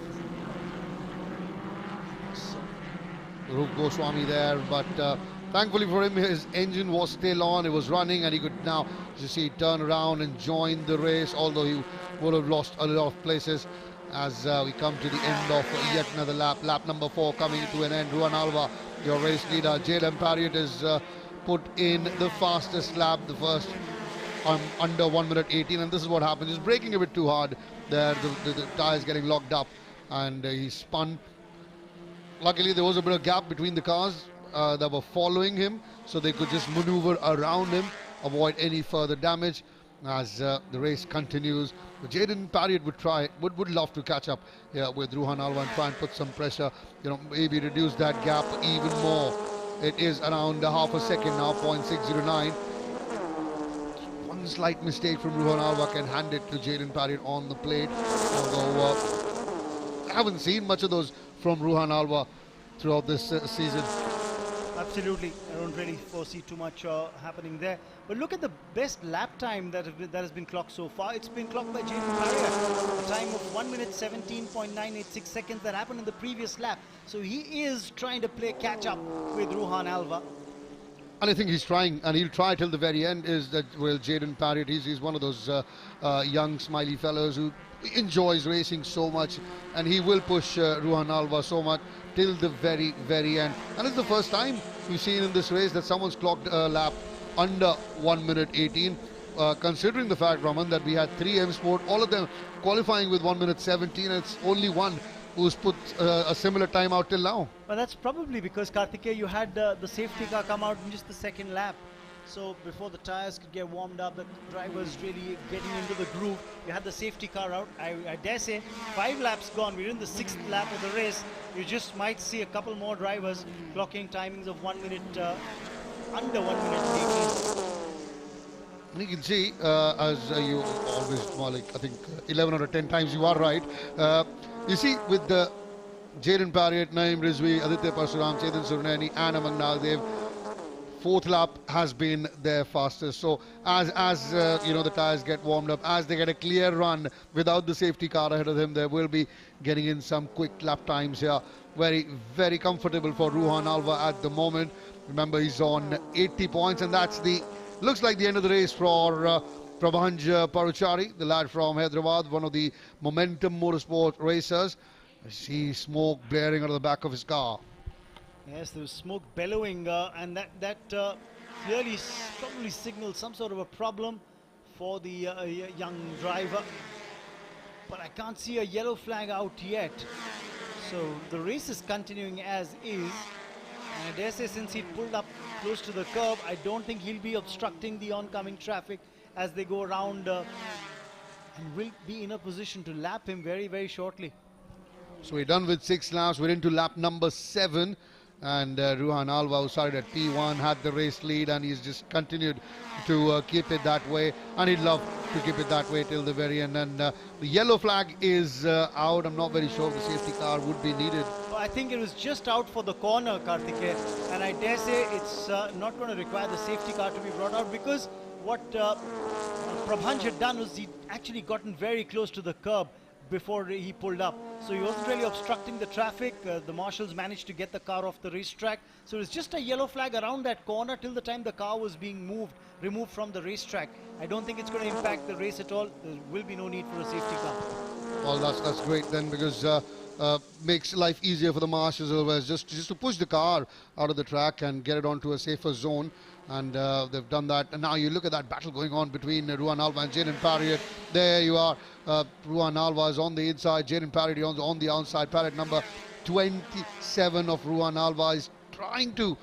Dhruv Goswami there, but thankfully for him, his engine was still on. It was running and he could now, as you see, turn around and join the race, although he would have lost a lot of places as we come to the end of yet another lap number 4 coming to an end. Ruhan Alva, your race leader. Jaden Parriott is put in the fastest lap, the first under 1 minute 18, and this is what happens. He's braking a bit too hard there. The tires getting locked up and he spun. Luckily there was a bit of gap between the cars that were following him, so they could just maneuver around him, avoid any further damage as the race continues. Jaden Parriott would love to catch up with Ruhan Alva and try and put some pressure, maybe reduce that gap even more. It is around half a second now, 0.609. One slight mistake from Ruhan Alva can hand it to Jaden Parriott on the plate, although I haven't seen much of those from Ruhan Alva throughout this season. Absolutely, I don't really foresee too much happening there. But look at the best lap time that has been clocked so far. It's been clocked by Jaden Parriott, a time of 1 minute 17.986 seconds that happened in the previous lap. So he is trying to play catch up with Ruhan Alva. And I think he's trying, and he'll try till the very end, is that, well, Jayden Parriott, he's one of those young, smiley fellows who enjoys racing so much, and he will push Ruhan Alva so much till the very, very end. And it's the first time we've seen in this race that someone's clocked a lap under 1 minute 18. Considering the fact, Raman, that we had 3 M Sport, all of them qualifying with 1 minute 17, and it's only one who's put a similar time out till now. Well, that's probably because, Karthikeya, you had the safety car come out in just the second lap. So before the tires could get warmed up, the drivers really getting into the groove. You had the safety car out. I dare say 5 laps gone. We're in the 6th lap of the race. You just might see a couple more drivers clocking timings of 1 minute, under 1 minute 18. And you can see, as you always, Malik, I think 11 out of 10 times you are right. You see, with the Jayden Parriott, Naeem Rizvi, Aditya Parsuram, Chetan Surnani, and Amang Nagdev, 4th lap has been their fastest. So as you know, the tires get warmed up, as they get a clear run without the safety car ahead of them, they will be getting in some quick lap times here. Very, very comfortable for Ruhan Alva at the moment. Remember, he's on 80 points, and that's the looks like the end of the race for Prabhanj Paruchari, the lad from Hyderabad, one of the Momentum Motorsport racers. I see smoke blaring out of the back of his car. Yes, there was smoke bellowing, and that clearly probably signaled some sort of a problem for the young driver. But I can't see a yellow flag out yet. So the race is continuing as is. And I dare say, since he pulled up close to the curb, I don't think he'll be obstructing the oncoming traffic as they go around, and will be in a position to lap him very, very shortly. So we're done with 6 laps. We're into lap number 7. And Ruhan Alva, who started at P1, had the race lead, and he's just continued to keep it that way. And he'd love to keep it that way till the very end. And the yellow flag is out. I'm not very sure if the safety car would be needed. I think it was just out for the corner, Karthikeya, and I dare say it's not going to require the safety car to be brought out, because what Prabhanj had done was he'd actually gotten very close to the curb before he pulled up. So he wasn't really obstructing the traffic. The marshals managed to get the car off the racetrack. So it was just a yellow flag around that corner till the time the car was being removed from the racetrack. I don't think it's going to impact the race at all. There will be no need for a safety car. Well, that's great then, because makes life easier for the marshals always, just to push the car out of the track and get it onto a safer zone. And they've done that. And now you look at that battle going on between Ruhan Alva and Jayden Parriott. There you are. Ruhan Alva is on the inside, Jayden Parriott on the outside. Parriott number 27 of Ruhan Alva is trying to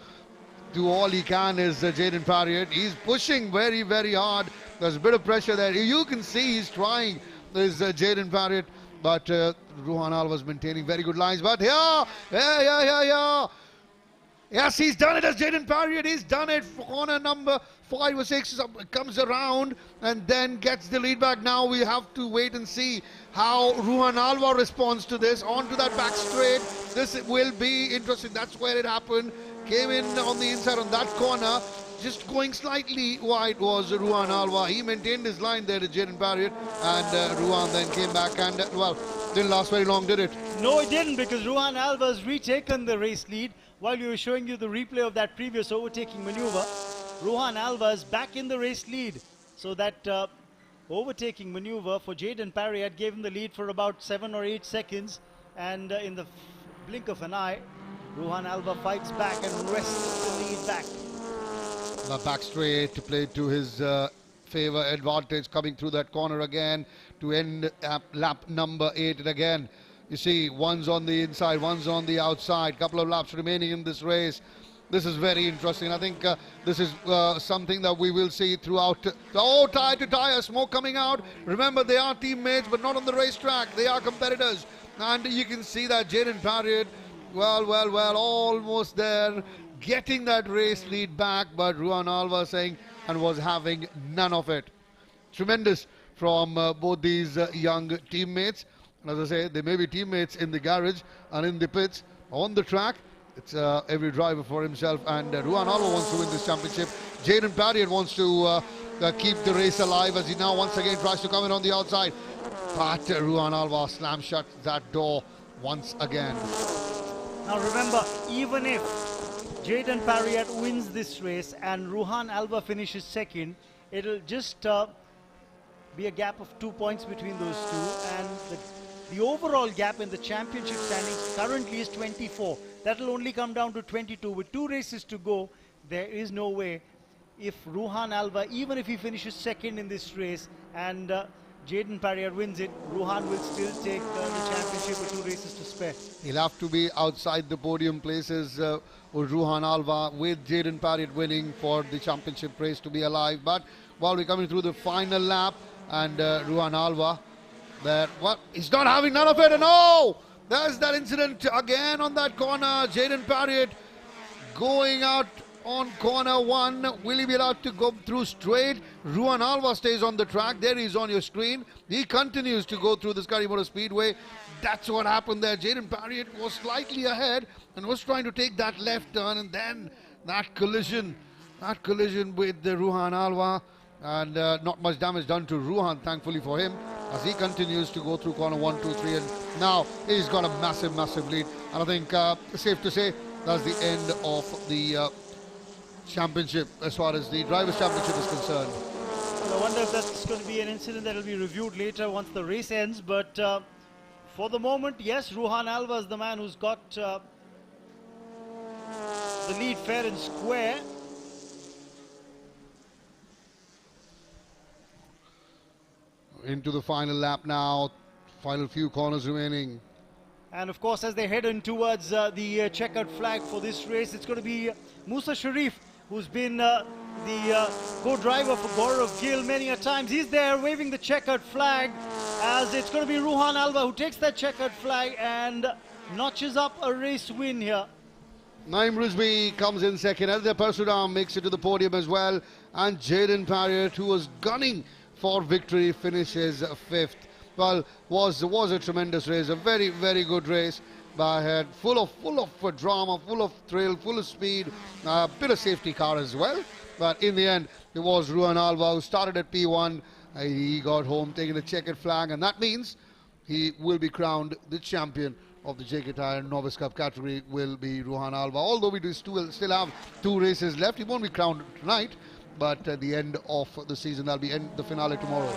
do all he can. Is Jayden Parriott. He's pushing very, very hard. There's a bit of pressure there. You can see he's trying. There's Jayden Parriott. But Ruhan Alva is maintaining very good lines. But yeah. Yes, he's done it as Jayden Parriott. He's done it. Corner number 5 or 6 comes around and then gets the lead back. Now we have to wait and see how Ruhan Alva responds to this. Onto that back straight. This will be interesting. That's where it happened. Came in on the inside on that corner. Just going slightly wide was Ruhan Alva. He maintained his line there to Jayden Parriott, and Ruhan then came back and, well, didn't last very long, did it? No, it didn't, because Ruhan Alva has retaken the race lead. While we were showing you the replay of that previous overtaking maneuver, Ruhan Alva is back in the race lead. So that overtaking maneuver for Jayden Parriott gave him the lead for about 7 or 8 seconds. And in the blink of an eye, Ruhan Alva fights back and wrests the lead back. The back straight to play to his favor, advantage coming through that corner again to end lap number 8. Again, you see, one's on the inside, one's on the outside. Couple of laps remaining in this race. This is very interesting. I think this is something that we will see throughout. Oh, tire to tire, smoke coming out. Remember, they are teammates, but not on the racetrack. They are competitors. And you can see that Jayden Parriott, well, almost there, getting that race lead back, but Ruhan Alva saying and was having none of it. Tremendous from both these young teammates. And as I say, they may be teammates in the garage and in the pits. On the track, it's every driver for himself, and Ruhan Alva wants to win this championship. Jayden Parriott wants to keep the race alive as he now once again tries to come in on the outside. But Ruhan Alva slam shut that door once again. Now remember, even if Jayden Parriott wins this race and Ruhan Alva finishes second, it'll just be a gap of 2 points between those two, and the overall gap in the championship standings currently is 24. That'll only come down to 22. With 2 races to go, there is no way, if Ruhan Alva, even if he finishes second in this race and Jayden Parriott wins it, Ruhan will still take the championship with 2 races to spare. He'll have to be outside the podium places with Ruhan Alva, with Jayden Parriott winning for the championship race to be alive. But while we're coming through the final lap, and Ruhan Alva there, well, he's not having none of it, and oh, there's that incident again on that corner. Jayden Parriott going out on corner 1. Will he be allowed to go through straight? Ruhan Alva stays on the track. There he is on your screen. He continues to go through this Coimbatore Speedway. That's what happened there. Jayden Parriott was slightly ahead and was trying to take that left turn, and then that collision with the Ruhan Alva, and not much damage done to Ruhan, thankfully for him, as he continues to go through corner 1, 2, 3, and now he's got a massive lead. And I think safe to say that's the end of the championship as far as the Drivers' Championship is concerned. Well, I wonder if that's going to be an incident that will be reviewed later once the race ends, but for the moment, yes, Ruhan Alva is the man who's got the lead fair and square. Into the final lap now, final few corners remaining. And of course, as they head in towards the checkered flag for this race, it's going to be Musa Sharif, who's been the co-driver for Gaurav Gill many a times. He's there waving the checkered flag, as it's going to be Ruhan Alva who takes that checkered flag and notches up a race win here. Naeem Rizvi comes in second. Tyre FMSCI makes it to the podium as well. And Jayden Parriott, who was gunning for victory, finishes 5th. Well, was a tremendous race, a very good race. But full of drama, full of thrill, full of speed, a bit of safety car as well. But in the end, it was Ruhan Alva who started at P1. He got home taking the checkered flag, and that means he will be crowned the champion of the JK Tyre Novice Cup category. Will be Ruhan Alva. Although we do still have 2 races left, he won't be crowned tonight, but at the end of the season, that'll be the finale tomorrow.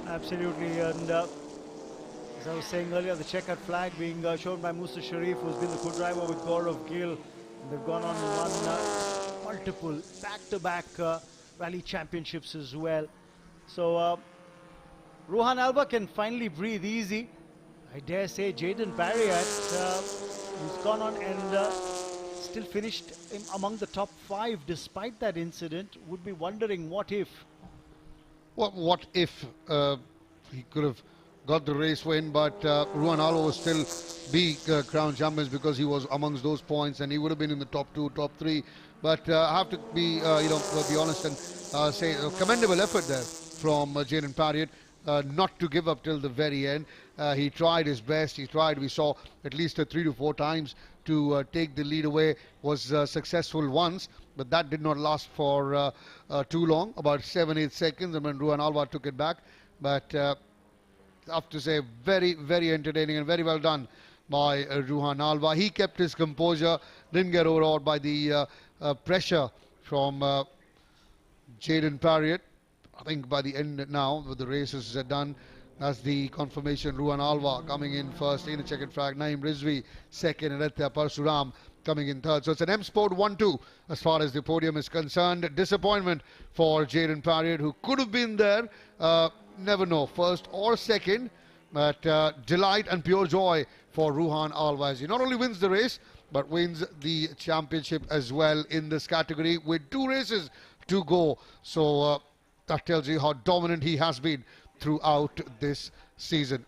Absolutely, and as I was saying earlier, the checkered flag being shown by Musa Sharif, who's been the co-driver with Gaurav Gill. They've gone on to won multiple back-to-back rally championships as well. So Ruhan Alva can finally breathe easy. I dare say Jayden Parriott, who's gone on and still finished among the top 5 despite that incident, would be wondering what if. What if he could have got the race win, but Ruhan Alva will still be crowned champions because he was amongst those points and he would have been in the top 2, top 3. But I have to be, be honest and say a commendable effort there from Jayden Parriott, not to give up till the very end. He tried his best. He tried. We saw at least 3 to 4 times to take the lead away. Was successful once, but that did not last for too long, about 7-8 seconds, and when Ruhan Alva took it back. But I have to say, very entertaining and very well done by Ruhan Alva. He kept his composure, didn't get overawed by the pressure from Jayden Parriott. I think by the end now, with the races done, that's the confirmation. Ruhan Alva coming in first in the checkered flag. Naeem Rizvi second, and Tyre FMSCI coming in third. So it's an M Sport 1-2 as far as the podium is concerned. Disappointment for Jayden Parriott, who could have been there. Never know, first or second. But delight and pure joy for Ruhan Alva, as he not only wins the race, but wins the championship as well in this category with 2 races to go. So that tells you how dominant he has been throughout this season.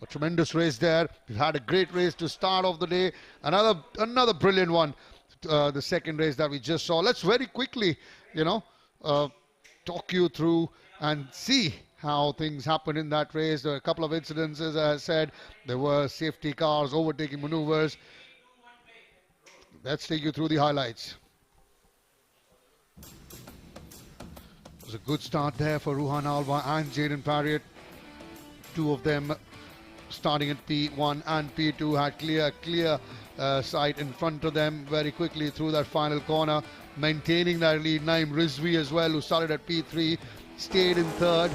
A tremendous race there. We've had a great race to start off the day. Another brilliant one. The second race that we just saw. Let's very quickly, talk you through and see how things happened in that race. There were a couple of incidences, as I said. There were safety cars, overtaking maneuvers. Let's take you through the highlights. It was a good start there for Ruhan Alva and Jayden Parriott. 2 of them starting at P1 and P2 had clear sight in front of them very quickly through that final corner, maintaining that lead. Naim Rizvi as well, who started at P3, stayed in third.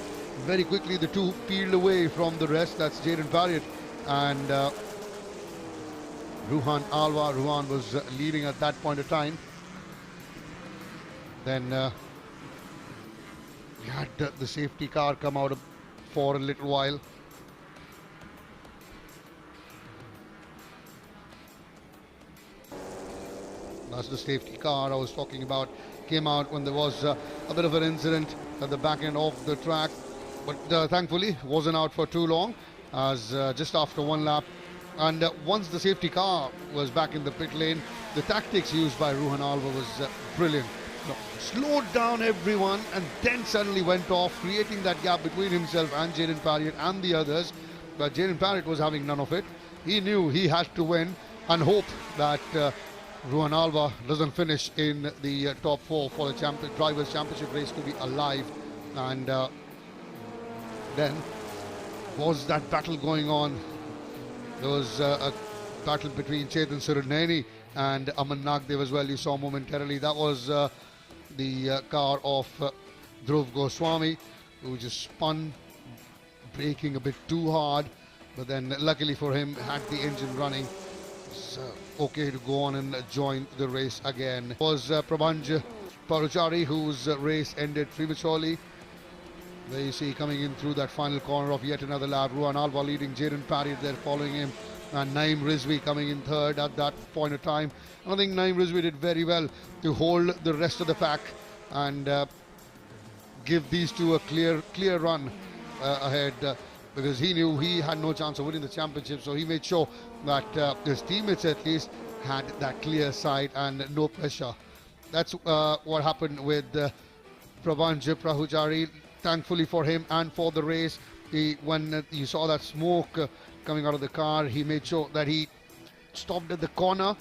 Very quickly the two peeled away from the rest. That's Jaden Parriott and Ruhan Alva. Ruhan was leading at that point of time. Then we had the safety car come out for a little while. That's the safety car I was talking about. Came out when there was a bit of an incident at the back end of the track, but thankfully wasn't out for too long, as just after one lap. And once the safety car was back in the pit lane, the tactics used by Ruhan Alva was brilliant. Slowed down everyone and then suddenly went off, creating that gap between himself and Jaden Parriott and the others. But Jaden Parriott was having none of it. He knew he had to win and hope that Ruhan Alva doesn't finish in the top four for the Drivers' Championship race to be alive. And then was that battle going on. There was a battle between Chetan Suruneni and Aman Nagdev as well. You saw momentarily. That was the car of Dhruv Goswami, who just spun, braking a bit too hard, but then luckily for him had the engine running. It's okay to go on and join the race again. It was Prabhanj Paruchari whose race ended prematurely. There you see coming in through that final corner of yet another lap. Ruhan Alva leading, Jaden Parriott there following him, and Naim Rizvi coming in third at that point of time. And I think Naim Rizvi did very well to hold the rest of the pack and give these two a clear run ahead, because he knew he had no chance of winning the championship, so he made sure that his teammates at least had that clear sight and no pressure. That's what happened with Prabhanj Prahuchari. Thankfully for him and for the race, when you saw that smoke coming out of the car, he made sure that he stopped at the corner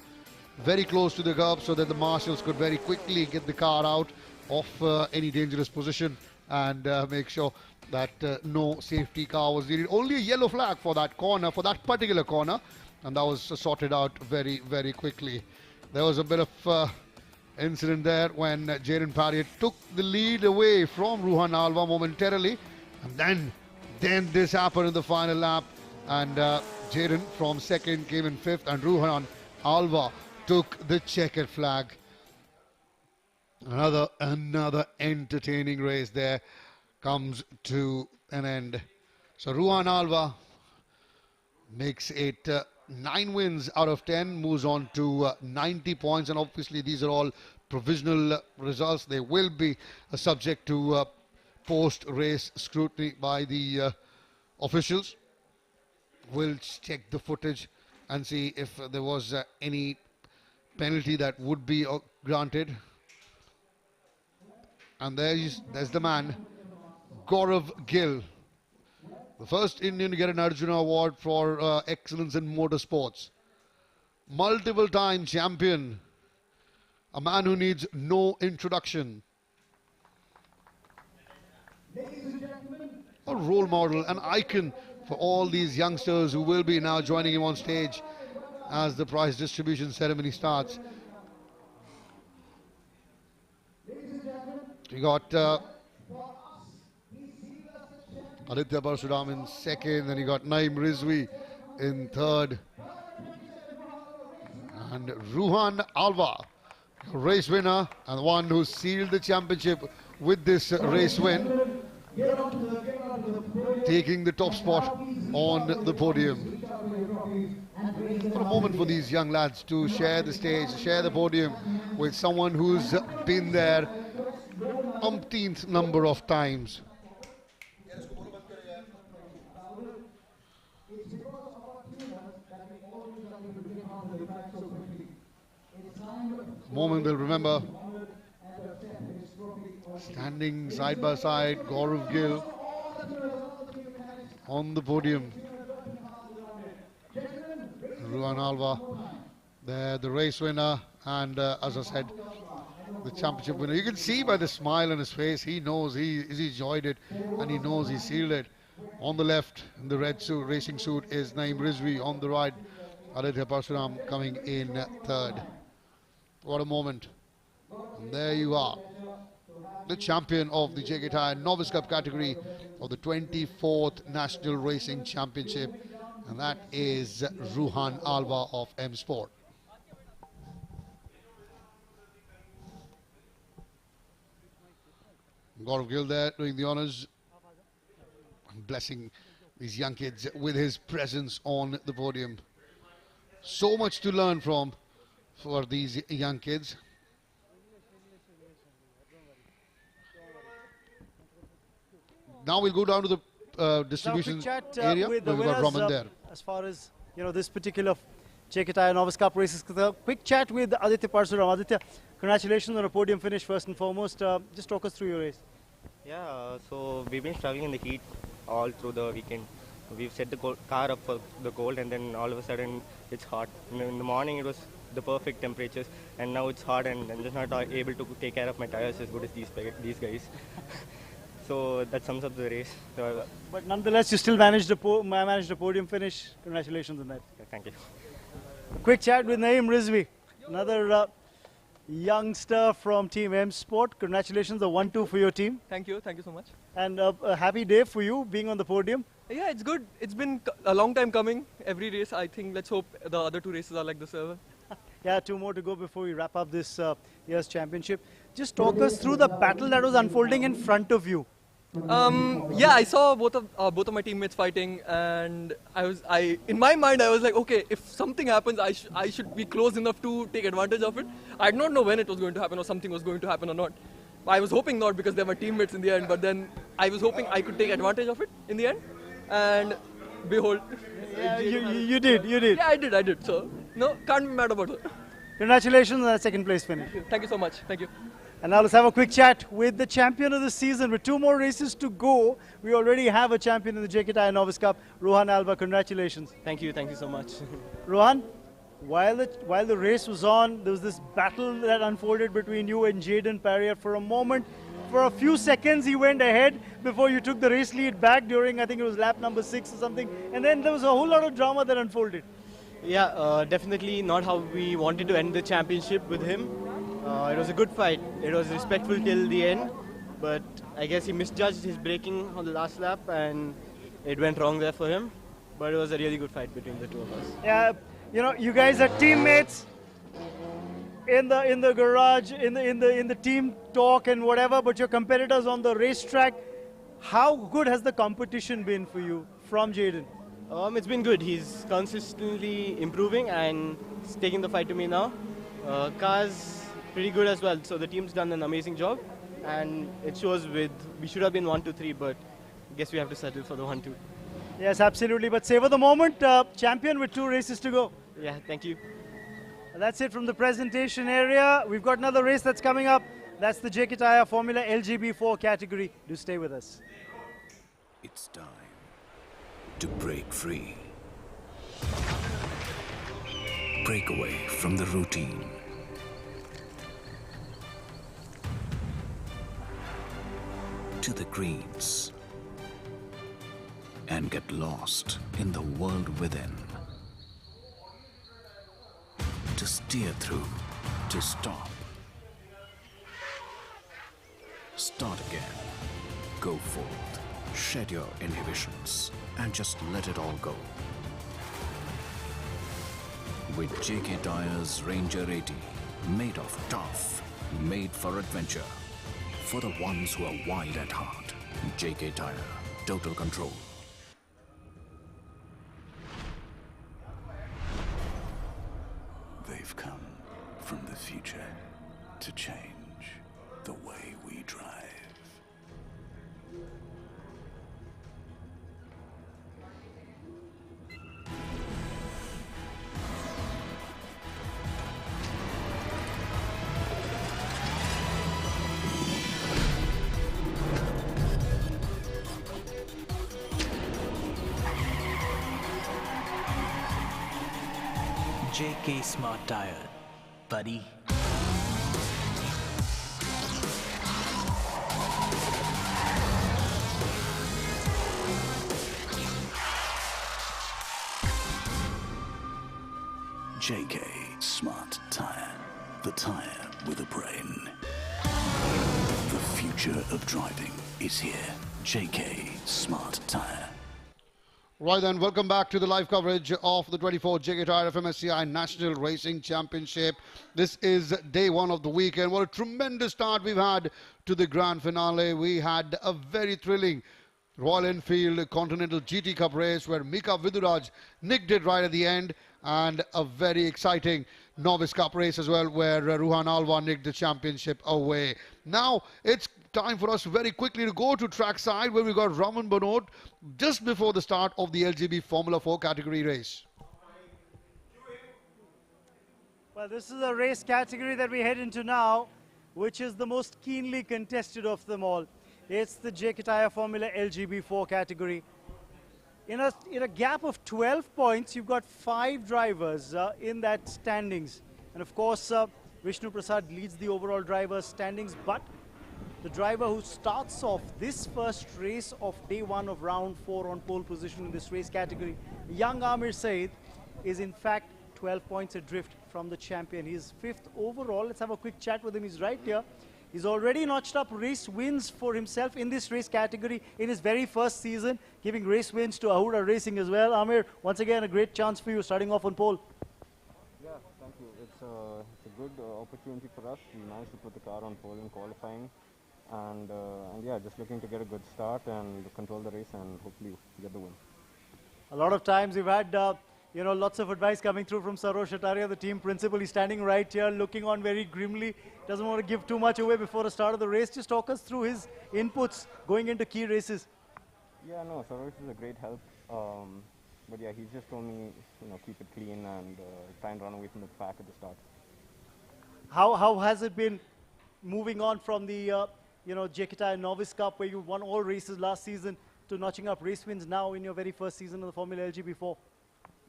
very close to the curb so that the marshals could very quickly get the car out of any dangerous position and make sure that no safety car was needed. Only a yellow flag for that corner, for that particular corner, and that was sorted out very, very quickly. There was a bit of incident there when Jaden Parriott took the lead away from Ruhan Alva momentarily, and then this happened in the final lap, and Jaden from second came in fifth, and Ruhan Alva took the checkered flag. Another entertaining race there comes to an end. So Ruhan Alva makes it 9 wins out of 10, moves on to 90 points, and obviously these are all provisional results. They will be subject to post-race scrutiny by the officials. We'll check the footage and see if there was any penalty that would be granted. And there's the man, Gaurav Gill, the first Indian to get an Arjuna Award for excellence in motorsports. Multiple-time champion, a man who needs no introduction. A role model, an icon for all these youngsters who will be now joining him on stage as the prize distribution ceremony starts. We got Aditya Parasuram in second, then you got Naim Rizvi in third, and Ruhan Alva, race winner and the one who sealed the championship with this race win, taking the top spot on the podium. What a moment for these young lads to share the stage, share the podium with someone who's been there umpteenth number of times. Moment they'll remember. Standing side by side, Gaurav Gill on the podium. Ruhan Alva, the race winner, and as I said, the championship winner. You can see by the smile on his face, he knows he enjoyed it, and he knows he sealed it. On the left, in the red suit, racing suit, is Naeem Rizvi. On the right, Aditya Parsuram coming in third. What a moment. And there you are. The champion of the JK Tyre Novice Cup category of the 24th National Racing Championship. And that is Ruhan Alva of M Sport. Gaurav Gill there doing the honours, blessing these young kids with his presence on the podium. So much to learn from for these young kids. Now we'll go down to the distribution area. With the We've got winners, Raman there. as far as this particular JK Tyre Novice Cup races. Quick chat with Aditya Parsuram. Aditya, congratulations on a podium finish first and foremost. Just talk us through your race. Yeah, so we've been struggling in the heat all through the weekend. We've set the car up for the cold, and then all of a sudden it's hot. In the morning it was the perfect temperatures, and now it's hot, and I'm just not able to take care of my tires as good as these guys. So that sums up the race. So, but nonetheless, you still managed a podium finish. Congratulations on that. thank you. Quick chat with Naeem Rizvi, another youngster from Team M Sport. Congratulations, a 1-2 for your team. Thank you so much. And a happy day for you being on the podium. Yeah, it's good. It's been a long time coming. Every race, I think, let's hope the other two races are like this. Yeah, 2 more to go before we wrap up this year's championship. Just talk us through the battle that was unfolding in front of you. Yeah, I saw both of my teammates fighting, and in my mind I was like, okay, if something happens, I should be close enough to take advantage of it. I did not know when it was going to happen or something was going to happen or not. I was hoping not because they were teammates in the end, but then I was hoping I could take advantage of it in the end, and behold. Yeah, you did. Yeah, I did. So no, can't be mad about it. Congratulations on that second place finish. Thank you so much. Thank you. And now let's have a quick chat with the champion of the season. With 2 more races to go, we already have a champion in the JK Tyre Novice Cup, Ruhan Alva. Congratulations. Thank you so much. Ruhan, while the race was on, there was this battle that unfolded between you and Jaden Parrier for a moment. For a few seconds, he went ahead before you took the race lead back during, I think it was lap number 6 or something. And then there was a whole lot of drama that unfolded. Yeah, definitely not how we wanted to end the championship with him. It was a good fight. It was respectful till the end, but I guess he misjudged his braking on the last lap and it went wrong there for him. But it was a really good fight between the two of us. Yeah, you guys are teammates in the garage, in the team talk and whatever, but your competitors on the racetrack. How good has the competition been for you from Jaden? It's been good. He's consistently improving and he's taking the fight to me now. Car's pretty good as well. So the team's done an amazing job, and it shows we should have been 1-2-3, but I guess we have to settle for the 1-2. Yes, absolutely. But savor the moment. Champion with 2 races to go. Yeah, thank you. That's it from the presentation area. We've got another race that's coming up. That's the JK Tyre Formula LGB4 category. Do stay with us. It's time to break free. Break away from the routine. To the greens. And get lost in the world within. To steer through, to stop. Start again. Go forth. Shed your inhibitions and just let it all go. With JK Tyre's Ranger 80, made of tough, made for adventure. For the ones who are wild at heart. JK Tyre, total control. They've come from the future to change the way we drive. JK Smart Tyre, buddy. JK Smart Tyre. The tyre with a brain. The future of driving is here. JK Smart Tyre. Right then, welcome back to the live coverage of the 24th JK Tyre FMSCI National Racing Championship. This is day one of the weekend. What a tremendous start we've had to the grand finale. We had a very thrilling Royal Enfield Continental GT Cup race where Mika Viduraj nicked it right at the end, and a very exciting Novice Cup race as well where Ruhan Alva nicked the championship away. Now it's time for us very quickly to go to trackside where we got Raman Banot just before the start of the LGB Formula 4 category race. Well, this is a race category that we head into now, which is the most keenly contested of them all. It's the JK Tyre Formula LGB4 category. In a gap of 12 points, you've got 5 drivers in that standings. And of course, Vishnu Prasad leads the overall drivers standings, but the driver who starts off this first race of day 1 of round 4 on pole position in this race category, young Amir Saeed, is in fact 12 points adrift from the champion. He's 5th overall. Let's have a quick chat with him. He's right here. He's already notched up race wins for himself in this race category in his very first season, giving race wins to Ahuda Racing as well. Amir, once again, a great chance for you starting off on pole. Yeah, thank you. It's a good opportunity for us. We managed to put the car on pole in qualifying. And yeah, just looking to get a good start and control the race and hopefully get the win. A lot of times we've had lots of advice coming through from Sarosh Ataria, the team principal. He's standing right here looking on very grimly. Doesn't want to give too much away before the start of the race. Just talk us through his inputs going into key races. Yeah, no, Sarosh is a great help. But yeah, he's just told me, keep it clean and try and run away from the pack at the start. How has it been moving on from the JK Tyre Novice Cup, where you won all races last season, to notching up race wins now in your very first season of the Formula LGB4?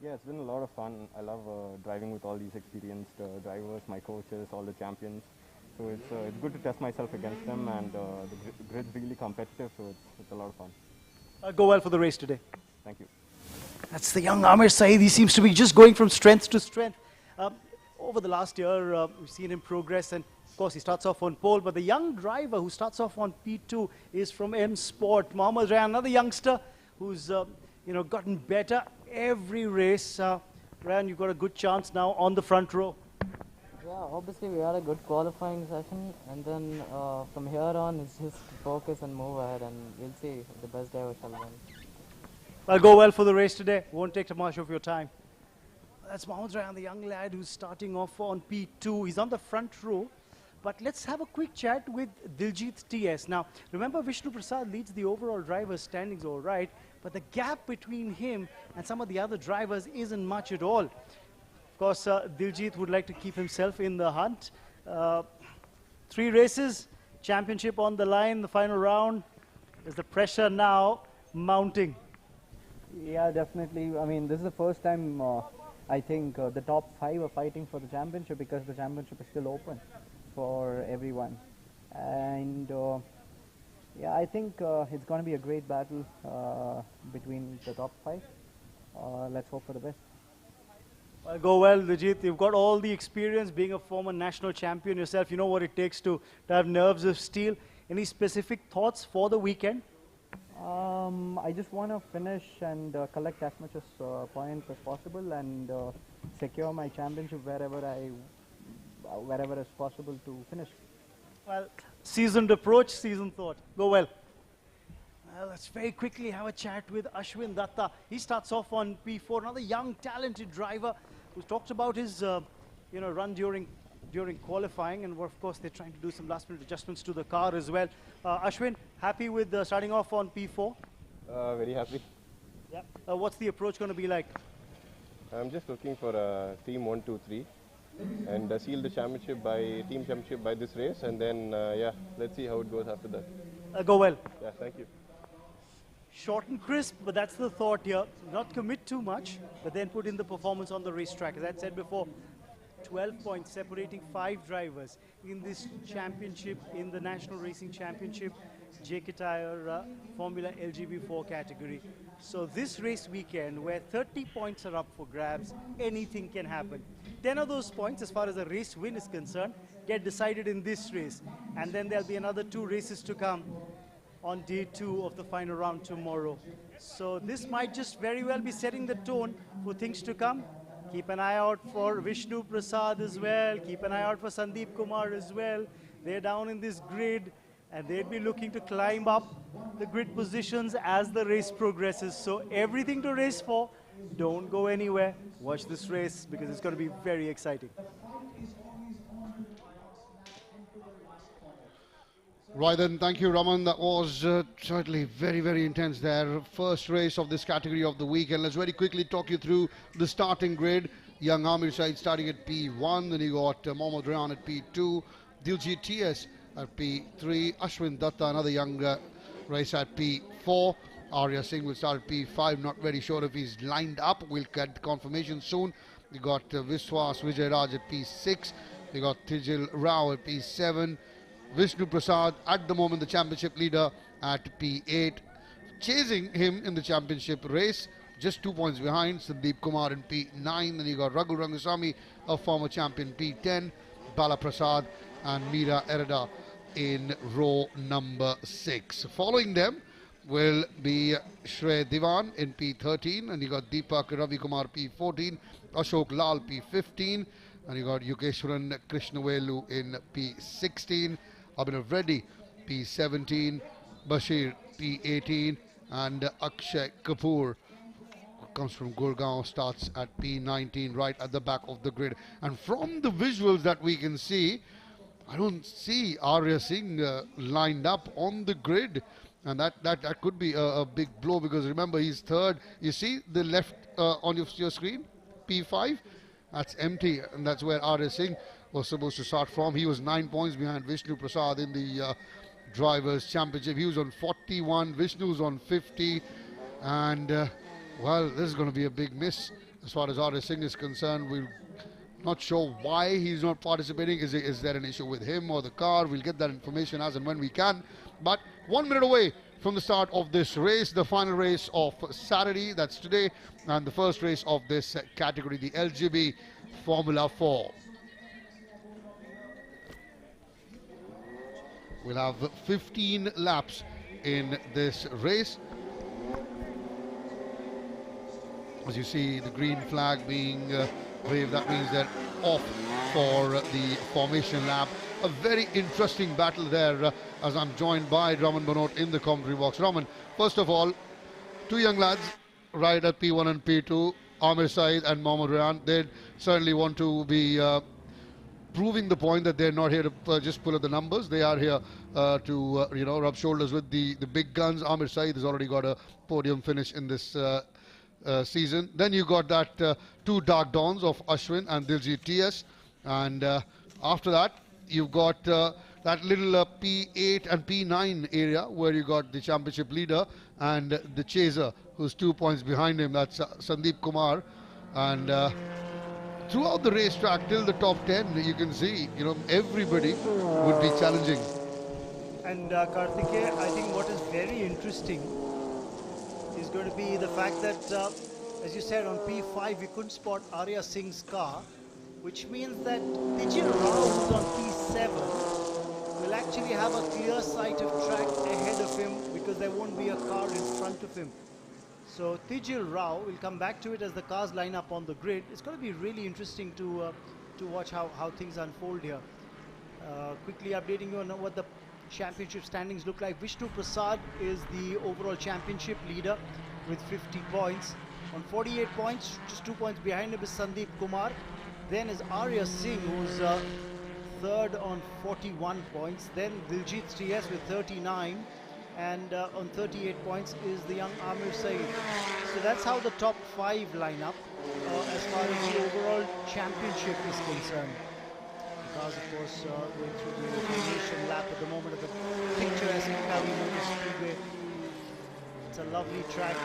Yeah, it's been a lot of fun. I love driving with all these experienced drivers, my coaches, all the champions. So it's good to test myself against them, and the grid's really competitive, so it's a lot of fun. Go well for the race today. Thank you. That's the young Amir Saeed. He seems to be just going from strength to strength. Over the last year, we've seen him progress, and of course he starts off on pole, but the young driver who starts off on P2 is from M Sport, Mohammad Rayan, another youngster who's gotten better every race. Rayan, you've got a good chance now on the front row. Yeah, obviously we had a good qualifying session, and then from here on it's just focus and move ahead, and we'll see if the best driver shall win. Well, go well for the race today. Won't take too much of your time. That's Mohammad Rayan, the young lad who's starting off on P2. He's on the front row. But let's have a quick chat with Diljit TS. Now, remember Vishnu Prasad leads the overall driver standings all right, but the gap between him and some of the other drivers isn't much at all. Of course, Diljit would like to keep himself in the hunt. 3 races, championship on the line, the final round. Is the pressure now mounting? Yeah, definitely. I mean, this is the first time I think the top 5 are fighting for the championship, because the championship is still open for everyone. And yeah, I think it's going to be a great battle between the top 5. Let's hope for the best. Well, go well, Diljit. You've got all the experience being a former national champion yourself. You know what it takes to have nerves of steel. Any specific thoughts for the weekend? I just want to finish and collect as much as points as possible, and secure my championship wherever is possible to finish. Well, seasoned approach, seasoned thought. Go well. Well, let's very quickly have a chat with Ashwin Datta. He starts off on P4, another young, talented driver who talks about his run during qualifying, and of course they're trying to do some last-minute adjustments to the car as well. Ashwin, happy with starting off on P4? Very happy. Yeah. What's the approach going to be like? I'm just looking for a team 1, 2, 3 and seal the team championship by this race, and then yeah, let's see how it goes after that. Go well. Yeah, thank you. Short and crisp, but that's the thought here. Not commit too much, but then put in the performance on the racetrack. As I said before, 12 points separating 5 drivers in this championship, in the National Racing Championship, JK Tyre Formula LGB4 category. So this race weekend, where 30 points are up for grabs, anything can happen. 10 of those points, as far as the race win is concerned, get decided in this race. And then there'll be another 2 races to come on day 2 of the final round tomorrow. So this might just very well be setting the tone for things to come. Keep an eye out for Vishnu Prasad as well. Keep an eye out for Sandeep Kumar as well. They're down in this grid, and they'd be looking to climb up the grid positions as the race progresses. So everything to race for. Don't go anywhere. Watch this race because it's going to be very exciting. Right then, thank you, Raman. That was certainly very, very intense there. First race of this category of the weekend. Let's very quickly talk you through the starting grid. Young Amir Said starting at P1. Then you got Mohammad Rayan at P2. Diljit TS at P3. Ashwin Datta, another young race at P4. Arya Singh will start at P5. Not very sure if he's lined up. We'll get confirmation soon. You got Viswas Vijay Raj at P6. You got Tijil Rao at P7. Vishnu Prasad, at the moment the championship leader, at P8. Chasing him in the championship race, just 2 points behind, Sandeep Kumar in P9. Then you got Raghu Rangasamy, a former champion, P10. Bala Prasad and Meera Ereda in row number 6. Following them will be Shrey Diwan in P13. And you got Deepak Ravi Kumar P14. Ashok Lal P15. And you got Yukeshwaran Krishnavelu in P16. Abhinav Reddy P17, Bashir P18, and Akshay Kapoor, who comes from Gurgaon, starts at P19, right at the back of the grid. And from the visuals that we can see, I don't see Arya Singh lined up on the grid, and that could be a big blow, because remember, he's third. You see the left on your screen, P5, that's empty, and that's where Arya Singh was supposed to start from. He was 9 points behind Vishnu Prasad in the Drivers' Championship. He was on 41, Vishnu's on 50, and well, this is going to be a big miss as far as Arya Singh is concerned. We're not sure why he's not participating. Is there an issue with him or the car? We'll get that information as and when we can. But 1 minute away from the start of this race, the final race of Saturday, that's today, and the first race of this category, the LGB Formula 4. We'll have 15 laps in this race. As you see the green flag being waved, that means they're off for the formation lap. A very interesting battle there as I'm joined by Raman Banot in the commentary box. Raman, first of all, 2 young lads ride at P1 and P2, Amir Said and Mohammad Rayan. They certainly want to be proving the point that they're not here to just pull out the numbers. They are here to rub shoulders with the big guns. Amir Said has already got a podium finish in this season. Then you got that 2 dark dawns of Ashwin and Diljit TS, and after that you've got that little P8 and P9 area where you got the championship leader and the chaser who's 2 points behind him. That's Sandeep Kumar, and throughout the racetrack till the top 10, you can see, everybody would be challenging. And Karthikeya, I think what is very interesting is going to be the fact that, as you said, on P5 we couldn't spot Arya Singh's car, which means that Tijil Rao, who's on P7, will actually have a clear sight of track ahead of him because there won't be a car in front of him. So Tijil Rao, will come back to it as the cars line up on the grid. It's going to be really interesting to watch how things unfold here. Quickly updating you on what the championship standings look like. Vishnu Prasad is the overall championship leader with 50 points. On 48 points, just 2 points behind him is Sandeep Kumar. Then is Arya Singh, who's third on 41 points. Then Diljit TS with 39. And on 38 points is the young Amir Said. So that's how the top 5 line up as far as the overall championship is concerned. Because of course going through the formation lap at the moment of the picturesque Kari Speedway. It's a lovely track,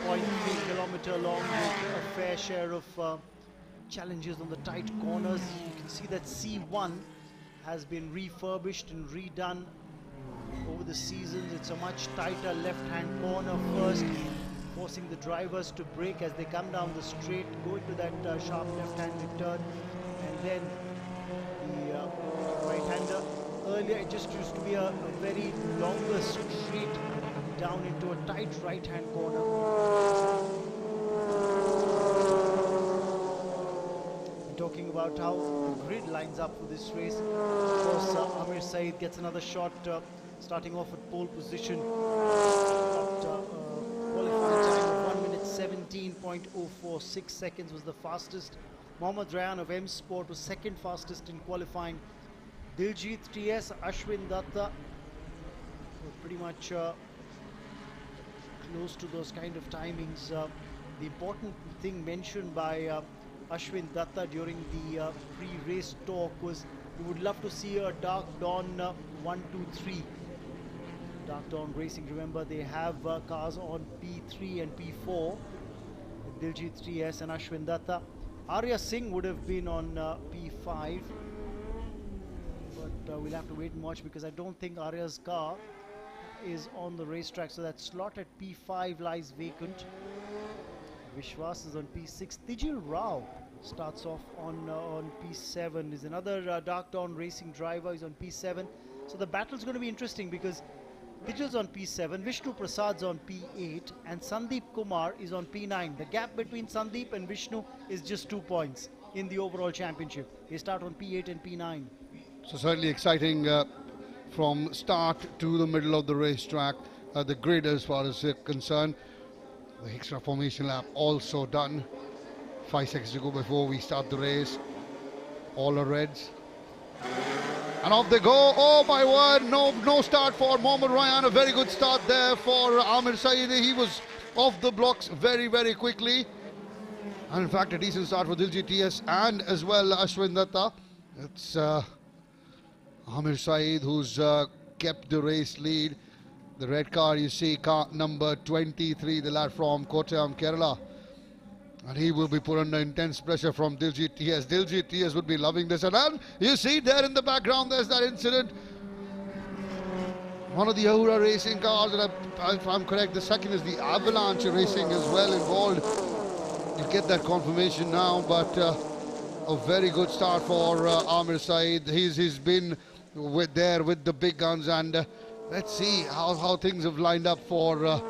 2.3 kilometer long with a fair share of challenges on the tight corners. You can see that C1 has been refurbished and redone over the seasons. It's a much tighter left-hand corner first, forcing the drivers to brake as they come down the straight, go into that sharp left-handed turn, and then the right-hander. Earlier it just used to be a very longer straight down into a tight right-hand corner. And talking about how the grid lines up for this race, of course Amir Saeed gets another shot, starting off at pole position. Qualifying time of 1 minute 17.046 seconds was the fastest. Mohammad Rayan of M Sport was second fastest in qualifying. Diljit TS, Ashwin Datta were pretty much close to those kind of timings. The important thing mentioned by Ashwin Datta during the pre-race talk was we would love to see a Dark Dawn 1, 2, 3. Dark Dawn Racing, remember they have cars on P3 and P4. Diljit TS and Ashwin Datta. Arya Singh would have been on P5. But we'll have to wait and watch because I don't think Arya's car is on the racetrack. So that slot at P5 lies vacant. Vishwas is on P6. Tijil Rao starts off on P7. Is another Dark Dawn Racing driver. He's on P7. So the battle's going to be interesting because Tijil's on P7, Vishnu Prasad's on P8, and Sandeep Kumar is on P9. The gap between Sandeep and Vishnu is just 2 points in the overall championship. They start on P8 and P9. So certainly exciting from start to the middle of the racetrack. The grid as far as concerned. The extra formation lap also done. 5 seconds to go before we start the race. All are reds. And off they go. Oh my word, no start for Mohammad Rayan. A very good start there for Amir Saeed. He was off the blocks very, very quickly. And in fact, a decent start for Diljit TS and as well Ashwin Datta. It's Amir Saeed who's kept the race lead. The red car, you see, car number 23, the lad from Kottayam, Kerala. And he will be put under intense pressure from Diljit TS. Diljit TS would be loving this. And you see there in the background, there's that incident. One of the Ahura racing cars, and if I'm correct, the second is the Avalanche Racing as well involved. You get that confirmation now, but a very good start for Amir Saeed. He's been with the big guns, and let's see how things have lined up for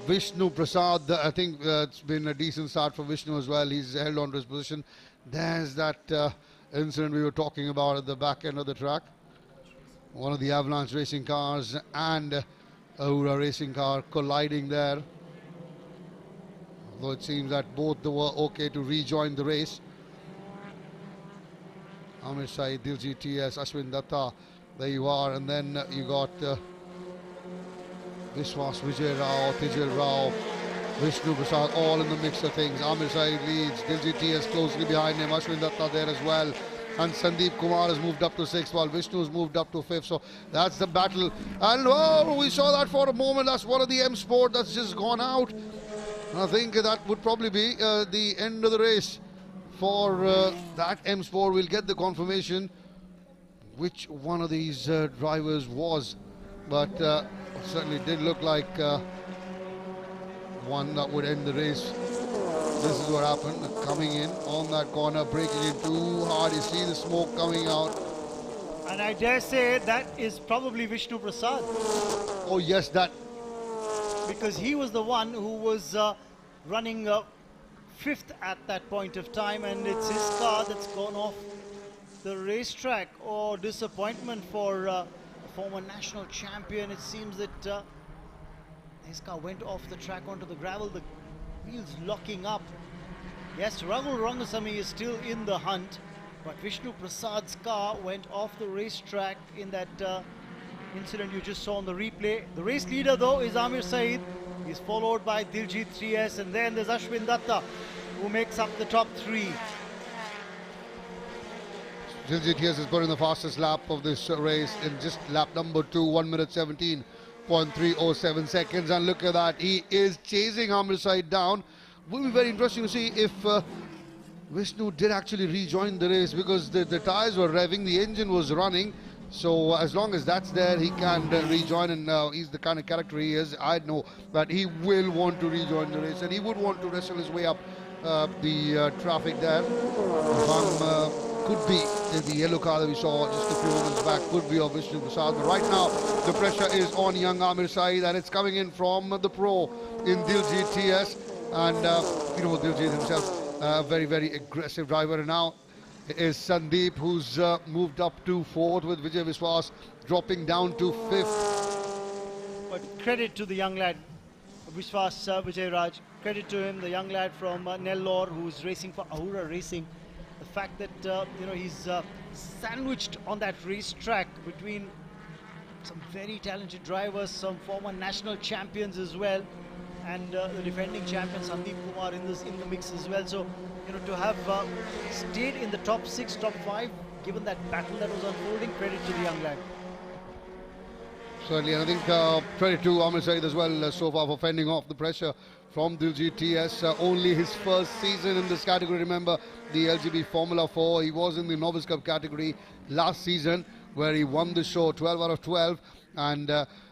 Vishnu Prasad. I think it's been a decent start for Vishnu as well. He's held on to his position. There's that incident we were talking about at the back end of the track. One of the Avalanche racing cars and Ahura racing car colliding there. Although it seems that both were okay to rejoin the race. Amir Saeed, Diljit TS, Ashwin Datta, there you are. And then you got Vishwas, Vijay Rao, Tijil Rao, Vishnu Prasad, all in the mix of things. Amir Saeed leads, Diljit TS closely behind him, Ashwin Datta there as well. And Sandeep Kumar has moved up to 6th while Vishnu has moved up to 5th. So that's the battle. And oh, we saw that for a moment. That's one of the M Sport that's just gone out. I think that would probably be the end of the race for that M Sport. We'll get the confirmation which one of these drivers was. But it certainly did look like one that would end the race. This is what happened, coming in on that corner, breaking in too hard. You see the smoke coming out. And I dare say that is probably Vishnu Prasad. Oh yes, that. Because he was the one who was running 5th at that point of time, and it's his car that's gone off the racetrack. Oh, disappointment for a former national champion. It seems that his car went off the track onto the gravel. The wheels locking up. Yes, Rahul Rangasamy is still in the hunt, but Vishnu Prasad's car went off the racetrack in that incident you just saw on the replay. The race leader though is Amir Saeed. He's followed by Diljit TS, and then there's Ashwin Datta who makes up the top 3. Diljit TS has put in the fastest lap of this race in just lap number 2, 1 minute 17.307 seconds. And look at that, he is chasing Amir Saeed down. Will be very interesting to see if Vishnu did actually rejoin the race, because the tyres were revving, the engine was running, So as long as that's there, he can rejoin, and he's the kind of character he is. I know that he will want to rejoin the race, and he would want to wrestle his way up the traffic there. Could be the yellow car that we saw just a few moments back, could be of Vishnu Prasad. But right now, the pressure is on young Amir Saeed, and it's coming in from the pro in Diljit TS. And you know, Diljit himself, a very, very aggressive driver. And now it is Sandeep who's moved up to 4th, with Vijay Viswas dropping down to 5th. But credit to the young lad, Viswas Vijay Raj. Credit to him, the young lad from Nellore, who's racing for Ahura Racing. The fact that you know, he's sandwiched on that racetrack between some very talented drivers, some former national champions as well, and the defending champion Sandeep Kumar in the mix as well. So you know, to have stayed in the top 6, top 5, given that battle that was unfolding, credit to the young lad. Certainly, and I think credit to Amir Saeed as well so far for fending off the pressure from Diljit TS. Only his first season in this category. Remember, the LGB Formula 4, he was in the Novice Cup category last season, where he won the show 12 out of 12, and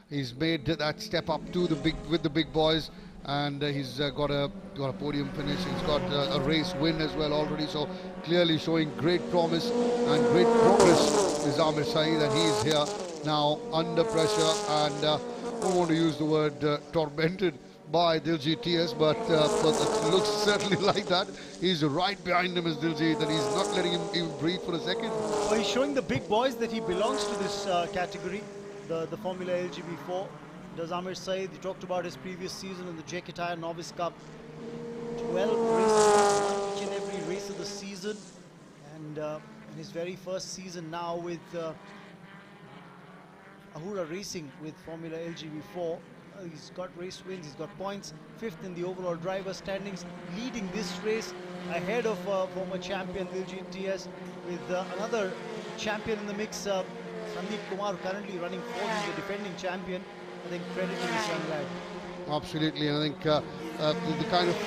he's made that step up to the big boys, and he's got a podium finish. He's got a race win as well already, so clearly showing great promise and great progress is Amir Saeed, and he is here now under pressure, and I don't want to use the word tormented by Diljit TS, but it looks certainly like that. He's right behind him as Diljit, and he's not letting him even breathe for a second. Well, he's showing the big boys that he belongs to this category, the Formula LGB4. Does Amir Saeed. He talked about his previous season in the JK Tyre Novice Cup. 12 races, won each and every race of the season, and in his very first season now with Ahura Racing with Formula LGB4. He's got race wins, he's got points, 5th in the overall driver standings, leading this race ahead of former champion Diljit TS, with another champion in the mix, Sandeep Kumar, currently running 4th. He's the defending champion. I think credit to this young lad. Absolutely, and I think the kind of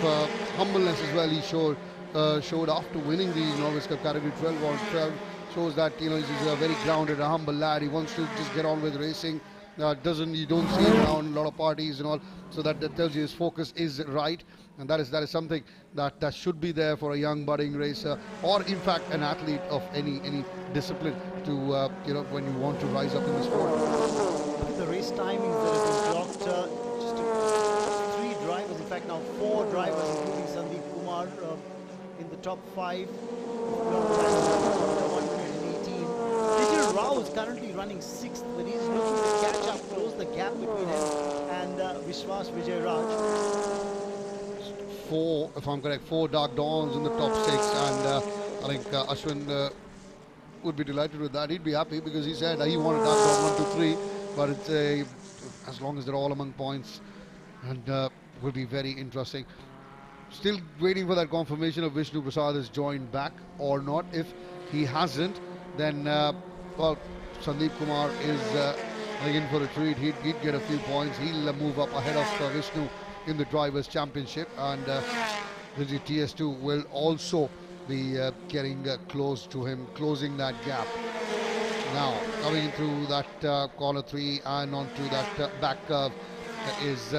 humbleness as well he showed after winning the Novice Cup category 12 on 12 shows that, you know, he's a very grounded, a humble lad. He wants to just get on with racing. You don't see him around a lot of parties and all, so that tells you his focus is right, and that is something that should be there for a young budding racer, or in fact an athlete of any discipline, to you know, when you want to rise up in the sport. Look at the race timings that have been clocked. Just 3 drivers, in fact now 4 drivers, including Sandeep Kumar, in the top 5. Rao is currently running 6th, but he's looking to catch up, close the gap between him and Viswas Vijay Raj. 4, if I'm correct, 4 Dark Dawns in the top 6, and I think Ashwin would be delighted with that. He'd be happy, because he said he wanted Dark Dawn 1, 2, 3, but it's as long as they're all among points, and will be very interesting. Still waiting for that confirmation of Vishnu Prasad has joined back or not. If he hasn't, then well, Sandeep Kumar is in for a treat. He'd get a few points. He'll move up ahead of Vishnu in the Drivers' Championship, and the TS2 will also be getting close to him, closing that gap. Now, coming into that corner 3 and onto that back curve is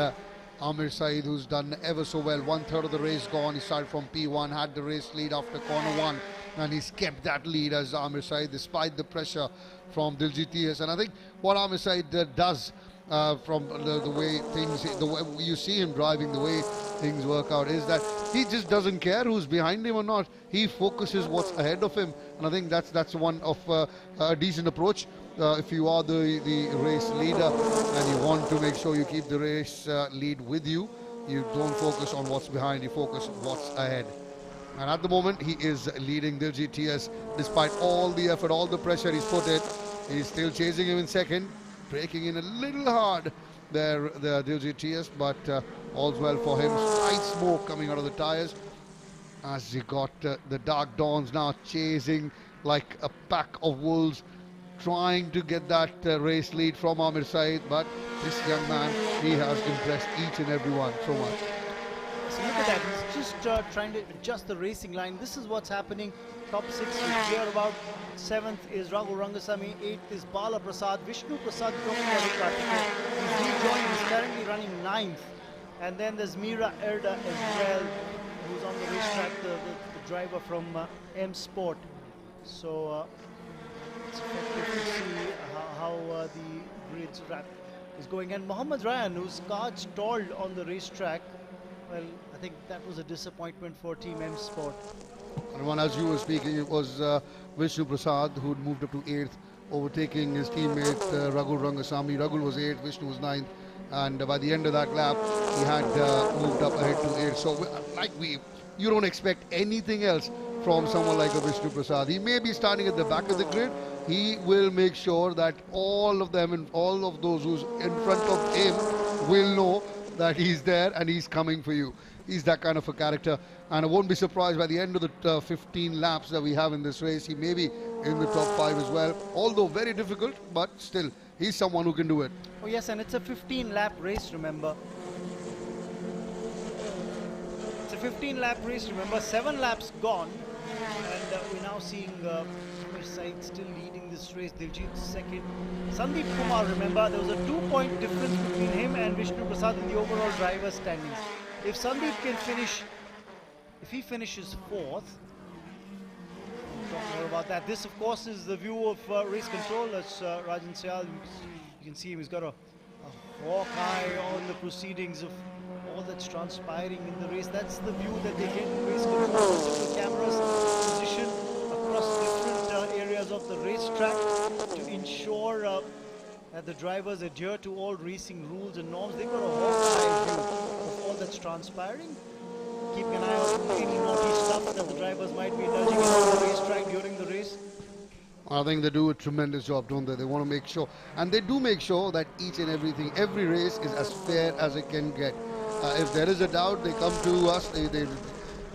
Amir Saeed, who's done ever so well. 1/3 of the race gone. He started from P1, had the race lead after corner 1, and he's kept that lead as Amir Saeed, despite the pressure from Diljit TS. And I think what Amir Saeed does from the way you see him driving, the way things work out, is that he just doesn't care who's behind him or not. He focuses what's ahead of him, and I think that's one of a decent approach. If you are the race leader and you want to make sure you keep the race lead with you, you don't focus on what's behind, you focus on what's ahead. And at the moment, he is leading Diljit TS despite all the effort, all the pressure he's put in. He's still chasing him in second, breaking in a little hard there, the Diljit TS, but all's well for him. Slight smoke coming out of the tires as he got the Dark Dawns now chasing like a pack of wolves, trying to get that race lead from Amir Saeed. But this young man, he has impressed each and everyone so much. So look at that, he's just trying to adjust the racing line. This is what's happening. Top 6 is clear about. 7th is Raghu Rangasamy, 8th is Bala Prasad. Vishnu Prasad he's rejoined, he's currently running 9th. And then there's Meera Erda as well, who's on the racetrack, the driver from M Sport. So it's effective to see how the grids wrap is going. And Mohammad Ryan, whose car stalled on the racetrack, well, I think that was a disappointment for Team M Sport. And as you were speaking, it was Vishnu Prasad who'd moved up to 8th, overtaking his teammate Raghu Rangasamy. Raghu was 8th, Vishnu was 9th, and by the end of that lap, he had moved up ahead to 8th. So, you don't expect anything else from someone like a Vishnu Prasad. He may be starting at the back of the grid. He will make sure that all of them and all of those who's in front of him will know that he's there and he's coming for you. He's that kind of a character, and I won't be surprised by the end of the 15 laps that we have in this race, he may be in the top 5 as well, although very difficult, but still, he's someone who can do it. Oh yes, and it's a 15-lap race, remember. It's a 15-lap race, remember. 7 laps gone, and we're now seeing Said still leading this race. Diljit second. Sandeep Kumar, remember, there was a 2-point difference between him and Vishnu Prasad in the overall driver's standings. If Sandeep can finish, if he finishes 4th, we'll talk more about that. This, of course, is the view of race control. That's Rajan Syal. You can see him, he's got a hawk eye on the proceedings of all that's transpiring in the race. That's the view that they get in race control. The cameras position across different areas of the racetrack to ensure that the drivers adhere to all racing rules and norms. They've got a hawk-eye view of all that's transpiring, keeping an eye out on any naughty stuff that the drivers might be indulging in on the racetrack during the race. I think they do a tremendous job, don't they? They want to make sure, and they do make sure that each and every race is as fair as it can get. If there is a doubt, they come to us, they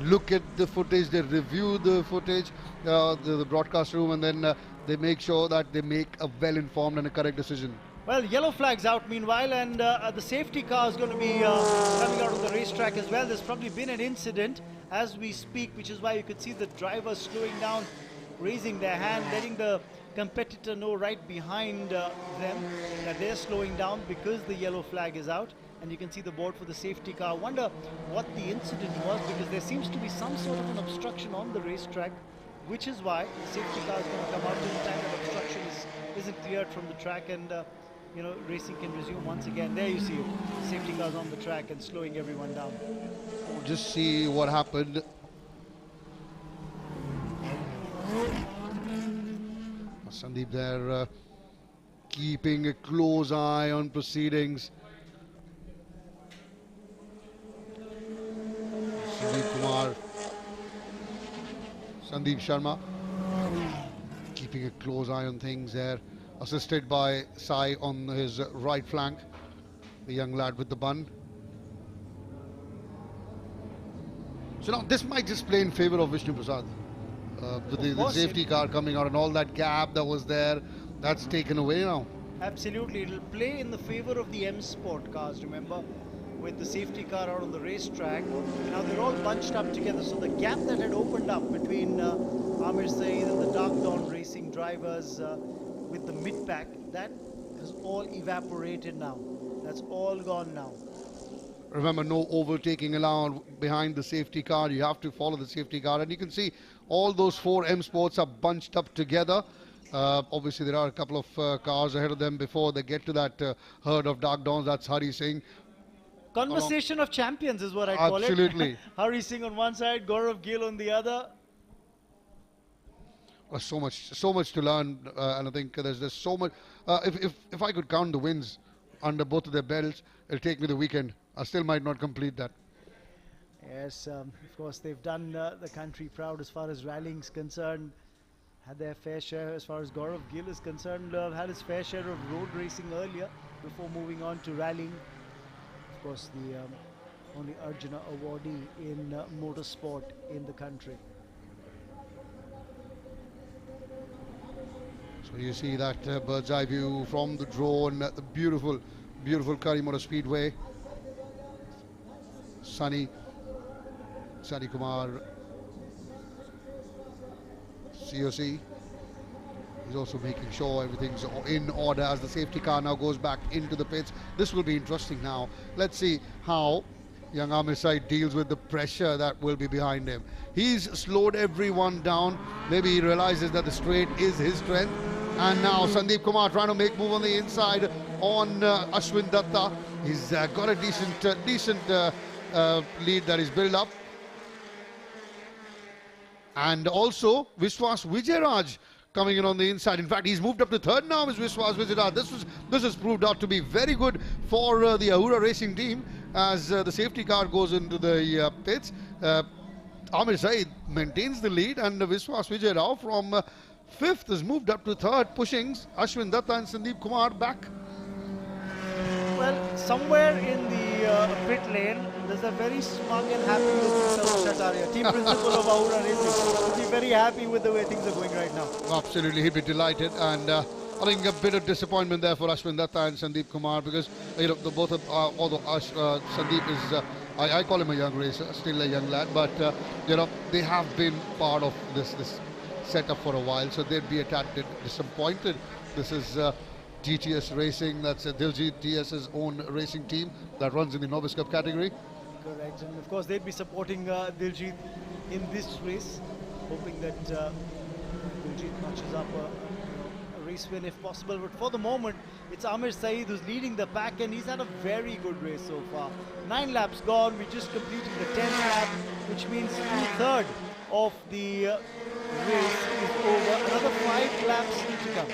look at the footage, they review the footage, the broadcast room, and then they make sure that they make a well-informed and a correct decision. Well, yellow flag's out meanwhile, and the safety car is going to be coming out of the racetrack as well. There's probably been an incident as we speak, which is why you could see the drivers slowing down, raising their hand, letting the competitor know right behind them that they're slowing down because the yellow flag is out. And you can see the board for the safety car. I wonder what the incident was, because there seems to be some sort of an obstruction on the racetrack, which is why the safety car is going to come out till the time that obstruction isn't cleared from the track, and racing can resume once again. There you see it. The safety car's on the track and slowing everyone down. Just see what happened. Sandeep there keeping a close eye on proceedings. Sandeep Sharma keeping a close eye on things there, assisted by Sai on his right flank, the young lad with the bun. So now this might just play in favor of Vishnu Prasad. The safety car coming out and all that gap that was there, that's taken away now. Absolutely, it'll play in the favor of the M Sport cars, remember, with the safety car out on the racetrack. Now they're all bunched up together, so the gap that had opened up between Amir Saeed and the Dark Dawn Racing drivers with the mid-pack, that has all evaporated now. That's all gone now. Remember, no overtaking allowed behind the safety car. You have to follow the safety car, and you can see all those 4 M Sports are bunched up together. Obviously, there are a couple of cars ahead of them before they get to that herd of Dark Dawns. That's Hari Singh. Conversation of champions is what I call it. Absolutely. Hari Singh on one side, Gaurav Gill on the other. So much to learn, and I think there's just so much. If I could count the wins under both of their belts, it'll take me the weekend. I still might not complete that. Yes, of course, they've done the country proud as far as rallying is concerned. Had their fair share as far as Gaurav Gill is concerned. Had his fair share of road racing earlier before moving on to rallying. Of course, the only Arjuna awardee in motorsport in the country. So you see that bird's eye view from the drone, the beautiful Kari Speedway. Sunny, Sunny Kumar, COC. He's also making sure everything's in order as the safety car now goes back into the pits. This will be interesting now. Let's see how young Amir Said deals with the pressure that will be behind him. He's slowed everyone down. Maybe he realizes that the straight is his strength. And now Sandeep Kumar trying to make move on the inside on Ashwin Datta. He's got a decent lead that is built up. And also Vishwas Vijayaraj coming in on the inside. In fact, he's moved up to third now as Vishwas Vijayaraj. This has proved out to be very good for the Ahura Racing team as the safety car goes into the pits. Amir Said maintains the lead, and Vishwas Vijayaraj from fifth has moved up to third, pushing Ashwin Datta and Sandeep Kumar back. Well, somewhere in the pit lane, there's a very smug and happy looking Saroj team principal of Ahura Racing. He'll be very happy with the way things are going right now. Absolutely, he'll be delighted, and I think a bit of disappointment there for Ashwin Datta and Sandeep Kumar, because both of although Sandeep is I call him a young racer, still a young lad, but they have been part of this setup for a while, so they'd be a tad bit disappointed. This is GTS Racing, that's Diljit TS's own racing team that runs in the Novice Cup category. Correct, and of course they'd be supporting Diljit in this race, hoping that Diljit notches up a race win if possible. But for the moment, it's Amir Said who's leading the pack, and he's had a very good race so far. 9 laps gone, we just completed the 10th lap, which means 2/3 of the race is over. Another 5 laps need to come.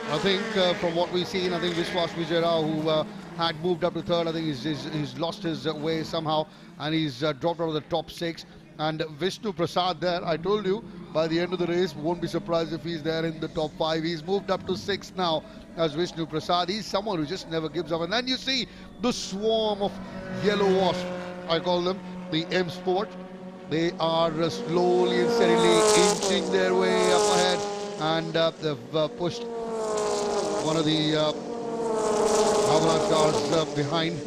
I think from what we've seen, I think Vishwas Vijayaraj, who had moved up to third, I think he's lost his way somehow, and he's dropped out of the top 6. And Vishnu Prasad there, I told you, by the end of the race, won't be surprised if he's there in the top 5. He's moved up to 6th now as Vishnu Prasad. He's someone who just never gives up. And then you see the swarm of yellow wasps, I call them, the M Sport. They are slowly and steadily inching their way up ahead, and they've pushed one of the avalanche cars behind.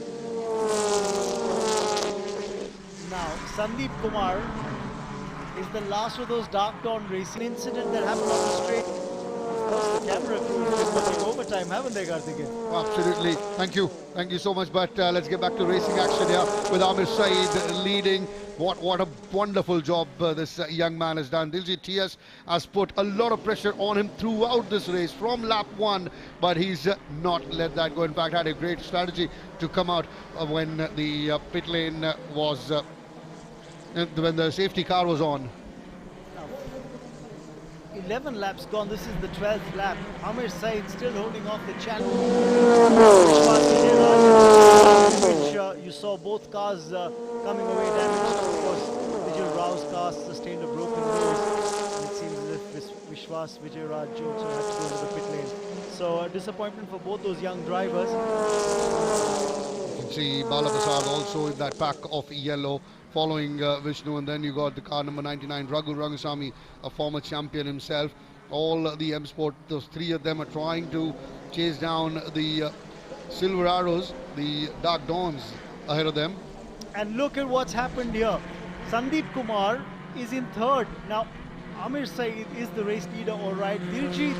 Now, Sandeep Kumar is the last of those dark dawn racing incident that happened on the straight. Of course, the camera crew has been working overtime, haven't they, Karthikeyan? Absolutely. Thank you so much. But let's get back to racing action here with Amir Said leading. What a wonderful job this young man has done. Diljit TS has put a lot of pressure on him throughout this race from lap 1, but he's not let that go. In fact, had a great strategy to come out when the pit lane was when the safety car was on. 11 laps gone. This is the 12th lap. Amir Said still holding off the challenge. Which you saw both cars coming away damaged. Of course, Vijay Rao's car sustained a broken nose. And it seems as if Vishwas Vijayaraj Jones will have to go to the pit lane. So a disappointment for both those young drivers. You can see Bala Prasad also in that pack of yellow, following Vishnu, and then you got the car number 99, Raghu Rangasamy, a former champion himself. All the M Sport, those 3 of them are trying to chase down the Silver Arrows, the Dark Dawns ahead of them. And look at what's happened here. Sandeep Kumar is in 3rd. Now, Amir Said is the race leader, all right. Diljit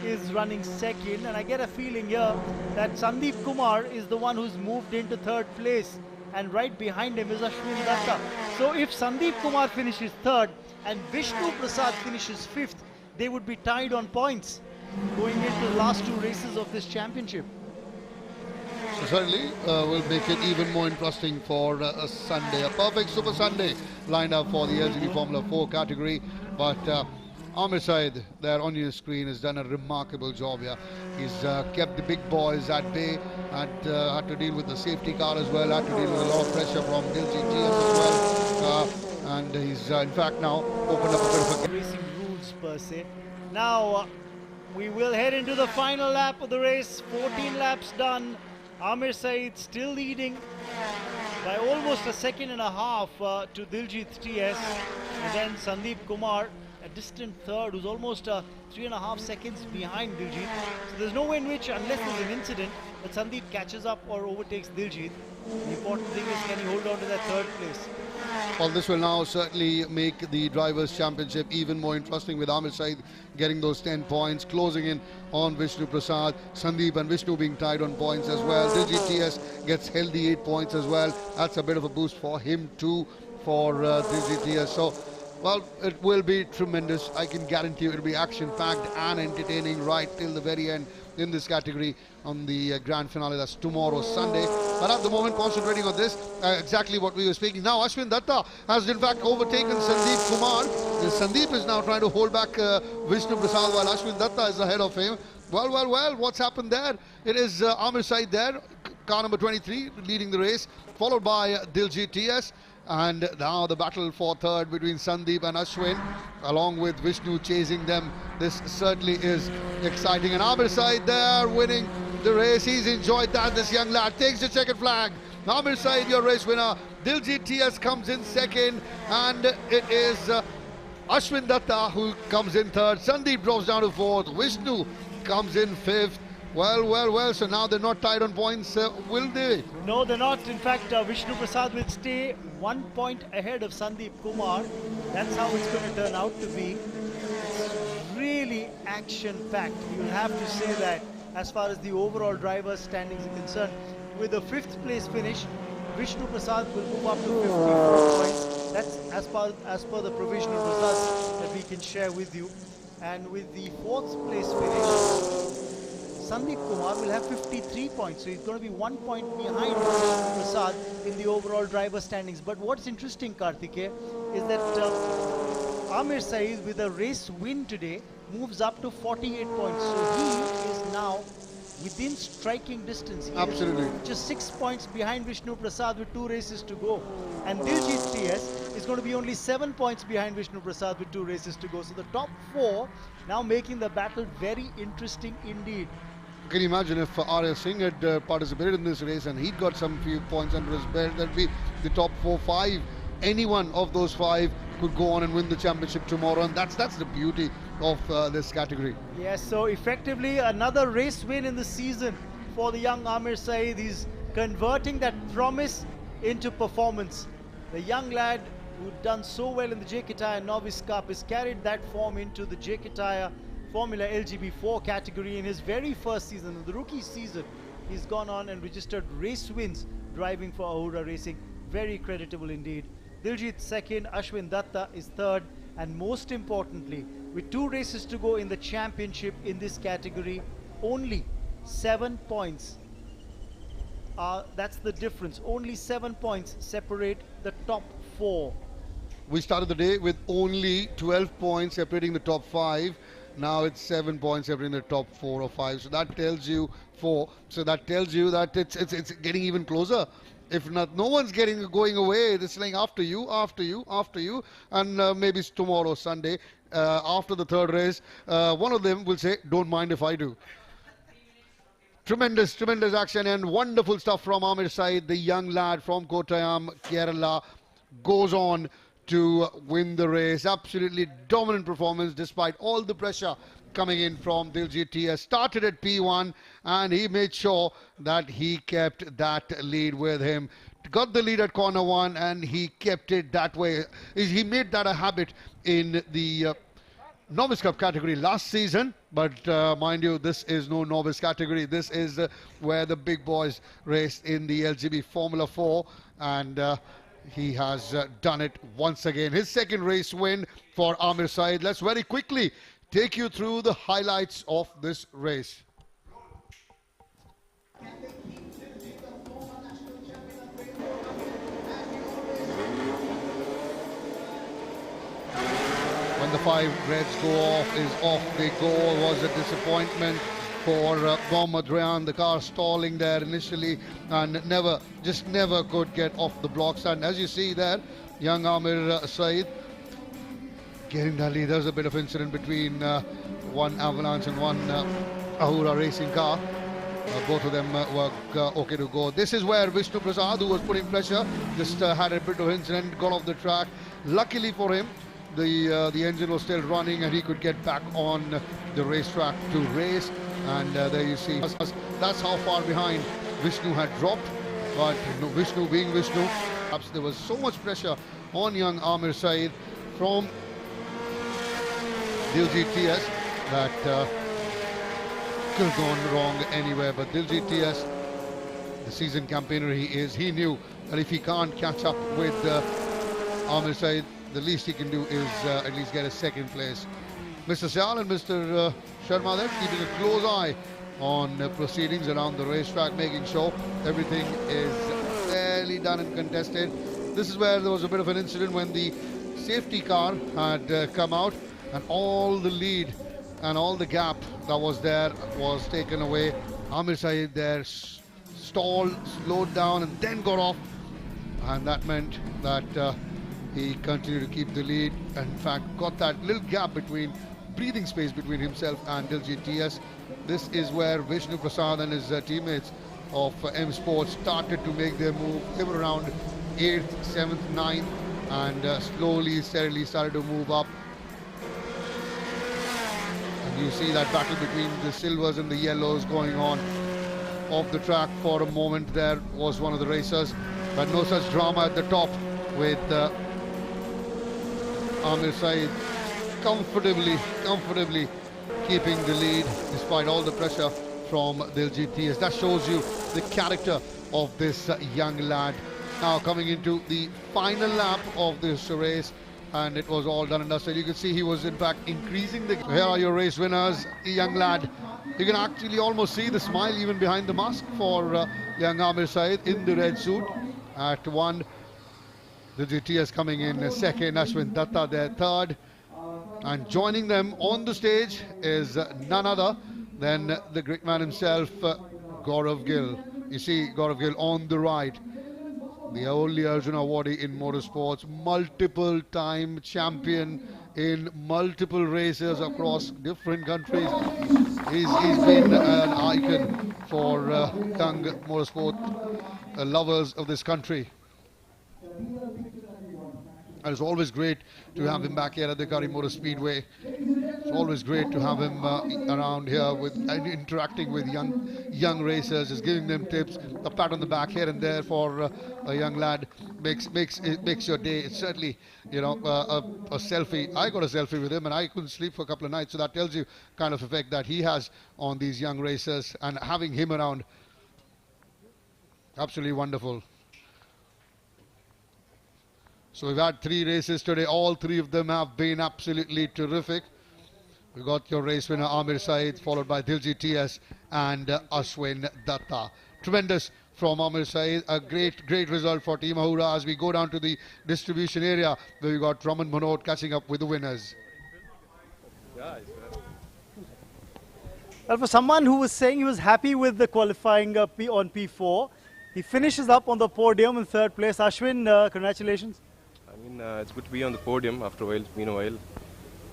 is running 2nd, and I get a feeling here that Sandeep Kumar is the one who's moved into 3rd place. And right behind him is Ashwin Datta. So if Sandeep Kumar finishes 3rd and Vishnu Prasad finishes 5th, they would be tied on points going into the last 2 races of this championship. So certainly will make it even more interesting for a Sunday. A perfect Super Sunday lined up for the LGD Formula 4 category. But Amir Said there on your screen has done a remarkable job here. He's kept the big boys at bay, and had to deal with the safety car as well, had to deal with a lot of pressure from Diljit TS as well. And he's in fact now opened up a bit of a racing rules per se. Now we will head into the final lap of the race. 14 laps done. Amir Said still leading by almost a 1.5 seconds to Diljit TS, and then Sandeep Kumar, a distant 3rd, who's almost 3.5 seconds behind Diljit. So there's no way in which, unless there's an incident, that Sandeep catches up or overtakes Diljit. The important thing is, can he hold on to that 3rd place? Well, this will now certainly make the Drivers' Championship even more interesting, with Amir Saeed getting those 10 points, closing in on Vishnu Prasad, Sandeep and Vishnu being tied on points as well. Diljit TS gets healthy 8 points as well. That's a bit of a boost for him too, for Diljit TS. So, well, it will be tremendous. I can guarantee you it will be action-packed and entertaining right till the very end in this category on the grand finale. That's tomorrow, Sunday. But at the moment, concentrating on this, exactly what we were speaking. Now, Ashwin Datta has in fact overtaken Sandeep Kumar. Sandeep is now trying to hold back Vishnu Prasad, while Ashwin Datta is ahead of him. Well, what's happened there? It is Amir Saeed there, car number 23, leading the race, followed by Diljit TS. And now the battle for third between Sandeep and Ashwin, along with Vishnu chasing them. This certainly is exciting. And Amir Saeed there winning the race. He's enjoyed that. This young lad takes the checkered flag. Amir Saeed, your race winner. Diljit TS comes in second. And it is Ashwin Datta who comes in third. Sandeep drops down to fourth. Vishnu comes in fifth. Well, so now they're not tied on points, will they? No, they're not. In fact, Vishnu Prasad will stay 1 point ahead of Sandeep Kumar. That's how it's going to turn out to be. It's really action-packed. You'll have to say that as far as the overall driver's standings are concerned. With a 5th place finish, Vishnu Prasad will move up to 54 points. That's as per the provisional results that we can share with you. And with the 4th place finish, Sandeep Kumar will have 53 points, so he's going to be 1 point behind Vishnu Prasad in the overall driver standings. But what's interesting, Karthikeya, is that Amir Saeed, with a race win today, moves up to 48 points. So he is now within striking distance. He Absolutely. is just 6 points behind Vishnu Prasad with 2 races to go. And Diljit TS is going to be only 7 points behind Vishnu Prasad with 2 races to go. So the top 4 now making the battle very interesting indeed. Can you imagine if R.S. Singh had participated in this race and he'd got some few points under his belt? That'd be the top 4, 5. Any one of those 5 could go on and win the championship tomorrow, and that's the beauty of this category. Yes, so effectively another race win in the season for the young Amir Saeed. He's converting that promise into performance. The young lad who'd done so well in the JK Tyre Novice Cup has carried that form into the JK Tyre Formula LGB4 category in his very first season. In the rookie season, he's gone on and registered race wins driving for Ahura Racing. Very creditable indeed. Diljit second, Ashwin Datta is third, and most importantly, with 2 races to go in the championship in this category, only 7 points. That's the difference. Only 7 points separate the top 4. We started the day with only 12 points separating the top 5. Now it's 7 points separating the top 4 or 5. So that tells you 4. So that tells you that it's getting even closer. If not, no one's going away. It's like after you, and maybe it's tomorrow, Sunday, after the third race, one of them will say, "Don't mind if I do." Tremendous action and wonderful stuff from Amir Saeed, the young lad from Kottayam, Kerala, goes on to win the race. Absolutely dominant performance despite all the pressure coming in from Diljit TS. Started at P1 and he made sure that he kept that lead with him. Got the lead at corner 1 and he kept it that way. He made that a habit in the Novice Cup category last season, but mind you, this is no novice category. This is where the big boys race in the LGB Formula 4, and he has done it once again. His second race win for Amir Saeed. Let's very quickly take you through the highlights of this race. When the 5 reds go off, the goal was a disappointment for Mohammad Rayan. The car stalling there initially and never could get off the blocks. And as you see there, young Amir Saeed getting that lead. There's a bit of incident between one Avalanche and one Ahura Racing car. Both of them were okay to go. This is where Vishnu Prasad, who was putting pressure, just had a bit of incident, got off the track. Luckily for him, the engine was still running and he could get back on the racetrack to race. And there you see, that's how far behind Vishnu had dropped. But Vishnu being Vishnu, perhaps there was so much pressure on young Amir Saeed from Diljit TS. That could have gone wrong anywhere, but Diljit TS, the seasoned campaigner he is, he knew that if he can't catch up with Amir Saeed, the least he can do is at least get a second place. Mr. Syal and Mr. Sharma there keeping a close eye on proceedings around the racetrack, making sure everything is fairly done and contested. This is where there was a bit of an incident when the safety car had come out and all the lead and all the gap that was there was taken away. Amir Saeed there stalled, slowed down and then got off, and that meant that he continued to keep the lead and in fact got that little gap between breathing space between himself and Diljit TS. This is where Vishnu Prasad and his teammates of M Sports started to make their move. They were around 8th, 7th, 9th and slowly, steadily started to move up. And you see that battle between the silvers and the yellows going on off the track for a moment. There was one of the racers, but no such drama at the top with Amir Saeed comfortably keeping the lead despite all the pressure from Diljit TS. That shows you the character of this young lad. Now coming into the final lap of this race, and it was all done and dusted. You can see he was in fact increasing the... Here are your race winners, the young lad. You can actually almost see the smile even behind the mask for young Amir Saeed in the red suit. At 1, the GTS coming in second, Ashwin Datta there third. And joining them on the stage is none other than the great man himself, Gaurav Gill. You see Gaurav Gill on the right, the only Arjuna awardee in motorsports, multiple time champion in multiple races across different countries. He's been an icon for young motorsport lovers of this country. And it's always great to have him back here at the Kari Motor Speedway. It's always great to have him around here with interacting with young racers, just giving them tips, a pat on the back here and there for a young lad makes your day. It's certainly, you know, a selfie. I got a selfie with him and I couldn't sleep for a couple of nights, so that tells you kind of effect that he has on these young racers, and having him around, absolutely wonderful. So we've had 3 races today. All 3 of them have been absolutely terrific. We got your race winner Amir Saeed, followed by Diljit TS and Ashwin Datta. Tremendous from Amir Saeed. A great result for Team Ahura as we go down to the distribution area where we got Raman Manod catching up with the winners. Well, for someone who was saying he was happy with the qualifying on P4, he finishes up on the podium in 3rd place. Ashwin, congratulations. I mean, it's good to be on the podium after a while. It's been a while.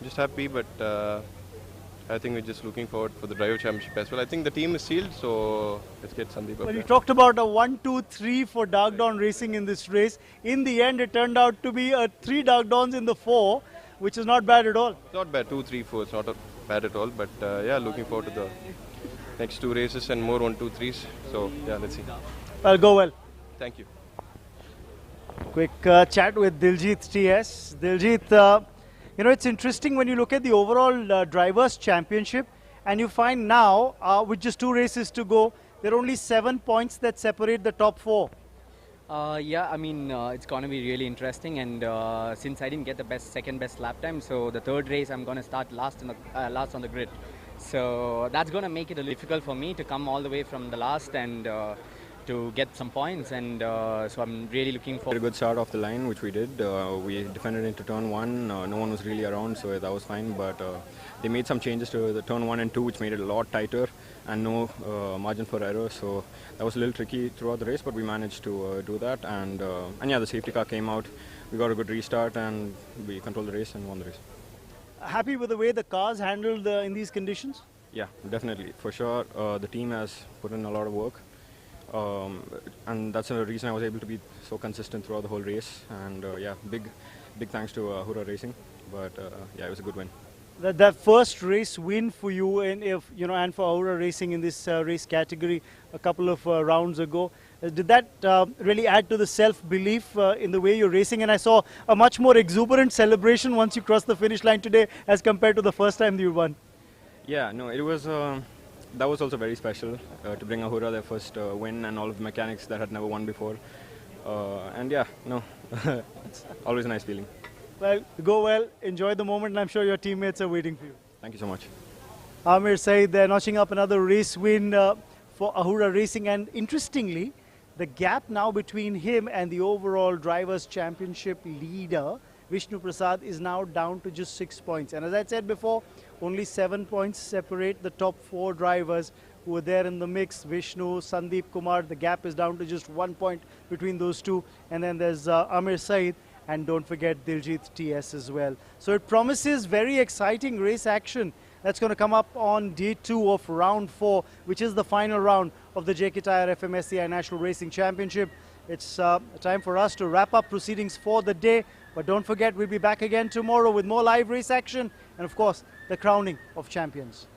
Just happy, but I think we're just looking forward for the driver championship as well. I think the team is sealed, so let's get Sandeep up. Well, you talked about a 1, 2, 3 for Dark Dawn Racing in this race. In the end, it turned out to be 3 Dark Dawns in the 4, which is not bad at all. Not bad, 2, 3, 4. It's not bad at all, but yeah, looking forward to the next 2 races and more 1, 2, 3s. So yeah, let's see. Well, go well. Thank you. Quick chat with Diljit TS. Diljit, you know, it's interesting when you look at the overall Drivers' Championship and you find now, with just 2 races to go, there are only 7 points that separate the top 4. Yeah, I mean, it's going to be really interesting, and since I didn't get the second best lap time, so the 3rd race I'm going to start last on the grid. So that's going to make it a little difficult for me to come all the way from the last and to get some points, and so I'm really looking for a good start off the line, which we did. We defended into turn 1. No one was really around, so that was fine, but they made some changes to the turn 1 and 2, which made it a lot tighter and no margin for error, so that was a little tricky throughout the race, but we managed to do that, and yeah, the safety car came out. We got a good restart and we controlled the race and won the race. Happy with the way the cars handled in these conditions? Yeah, definitely, for sure. The team has put in a lot of work. And that's the reason I was able to be so consistent throughout the whole race, and yeah, big thanks to Ahura Racing, but yeah, it was a good win. That first race win for you, and for Ahura Racing in this race category a couple of rounds ago, Did that really add to the self-belief in the way you're racing? And I saw a much more exuberant celebration once you crossed the finish line today as compared to the first time you won. Yeah, no, it was that was also very special to bring Ahura their first win, and all of the mechanics that had never won before. And yeah, no, it's always a nice feeling. Well, go well, enjoy the moment, and I'm sure your teammates are waiting for you. Thank you so much. Amir Saeed there notching up another race win for Ahura Racing, and interestingly, the gap now between him and the overall Drivers' Championship leader, Vishnu Prasad, is now down to just 6 points. And as I said before, only 7 points separate the top 4 drivers who were there in the mix. Vishnu, Sandeep Kumar, the gap is down to just 1 point between those two. And then there's Amir Saeed, and don't forget Diljit TS as well. So it promises very exciting race action. That's going to come up on day 2 of round 4, which is the final round of the JK Tyre FMSCI National Racing Championship. It's time for us to wrap up proceedings for the day. But don't forget, we'll be back again tomorrow with more live race action and, of course, the crowning of champions.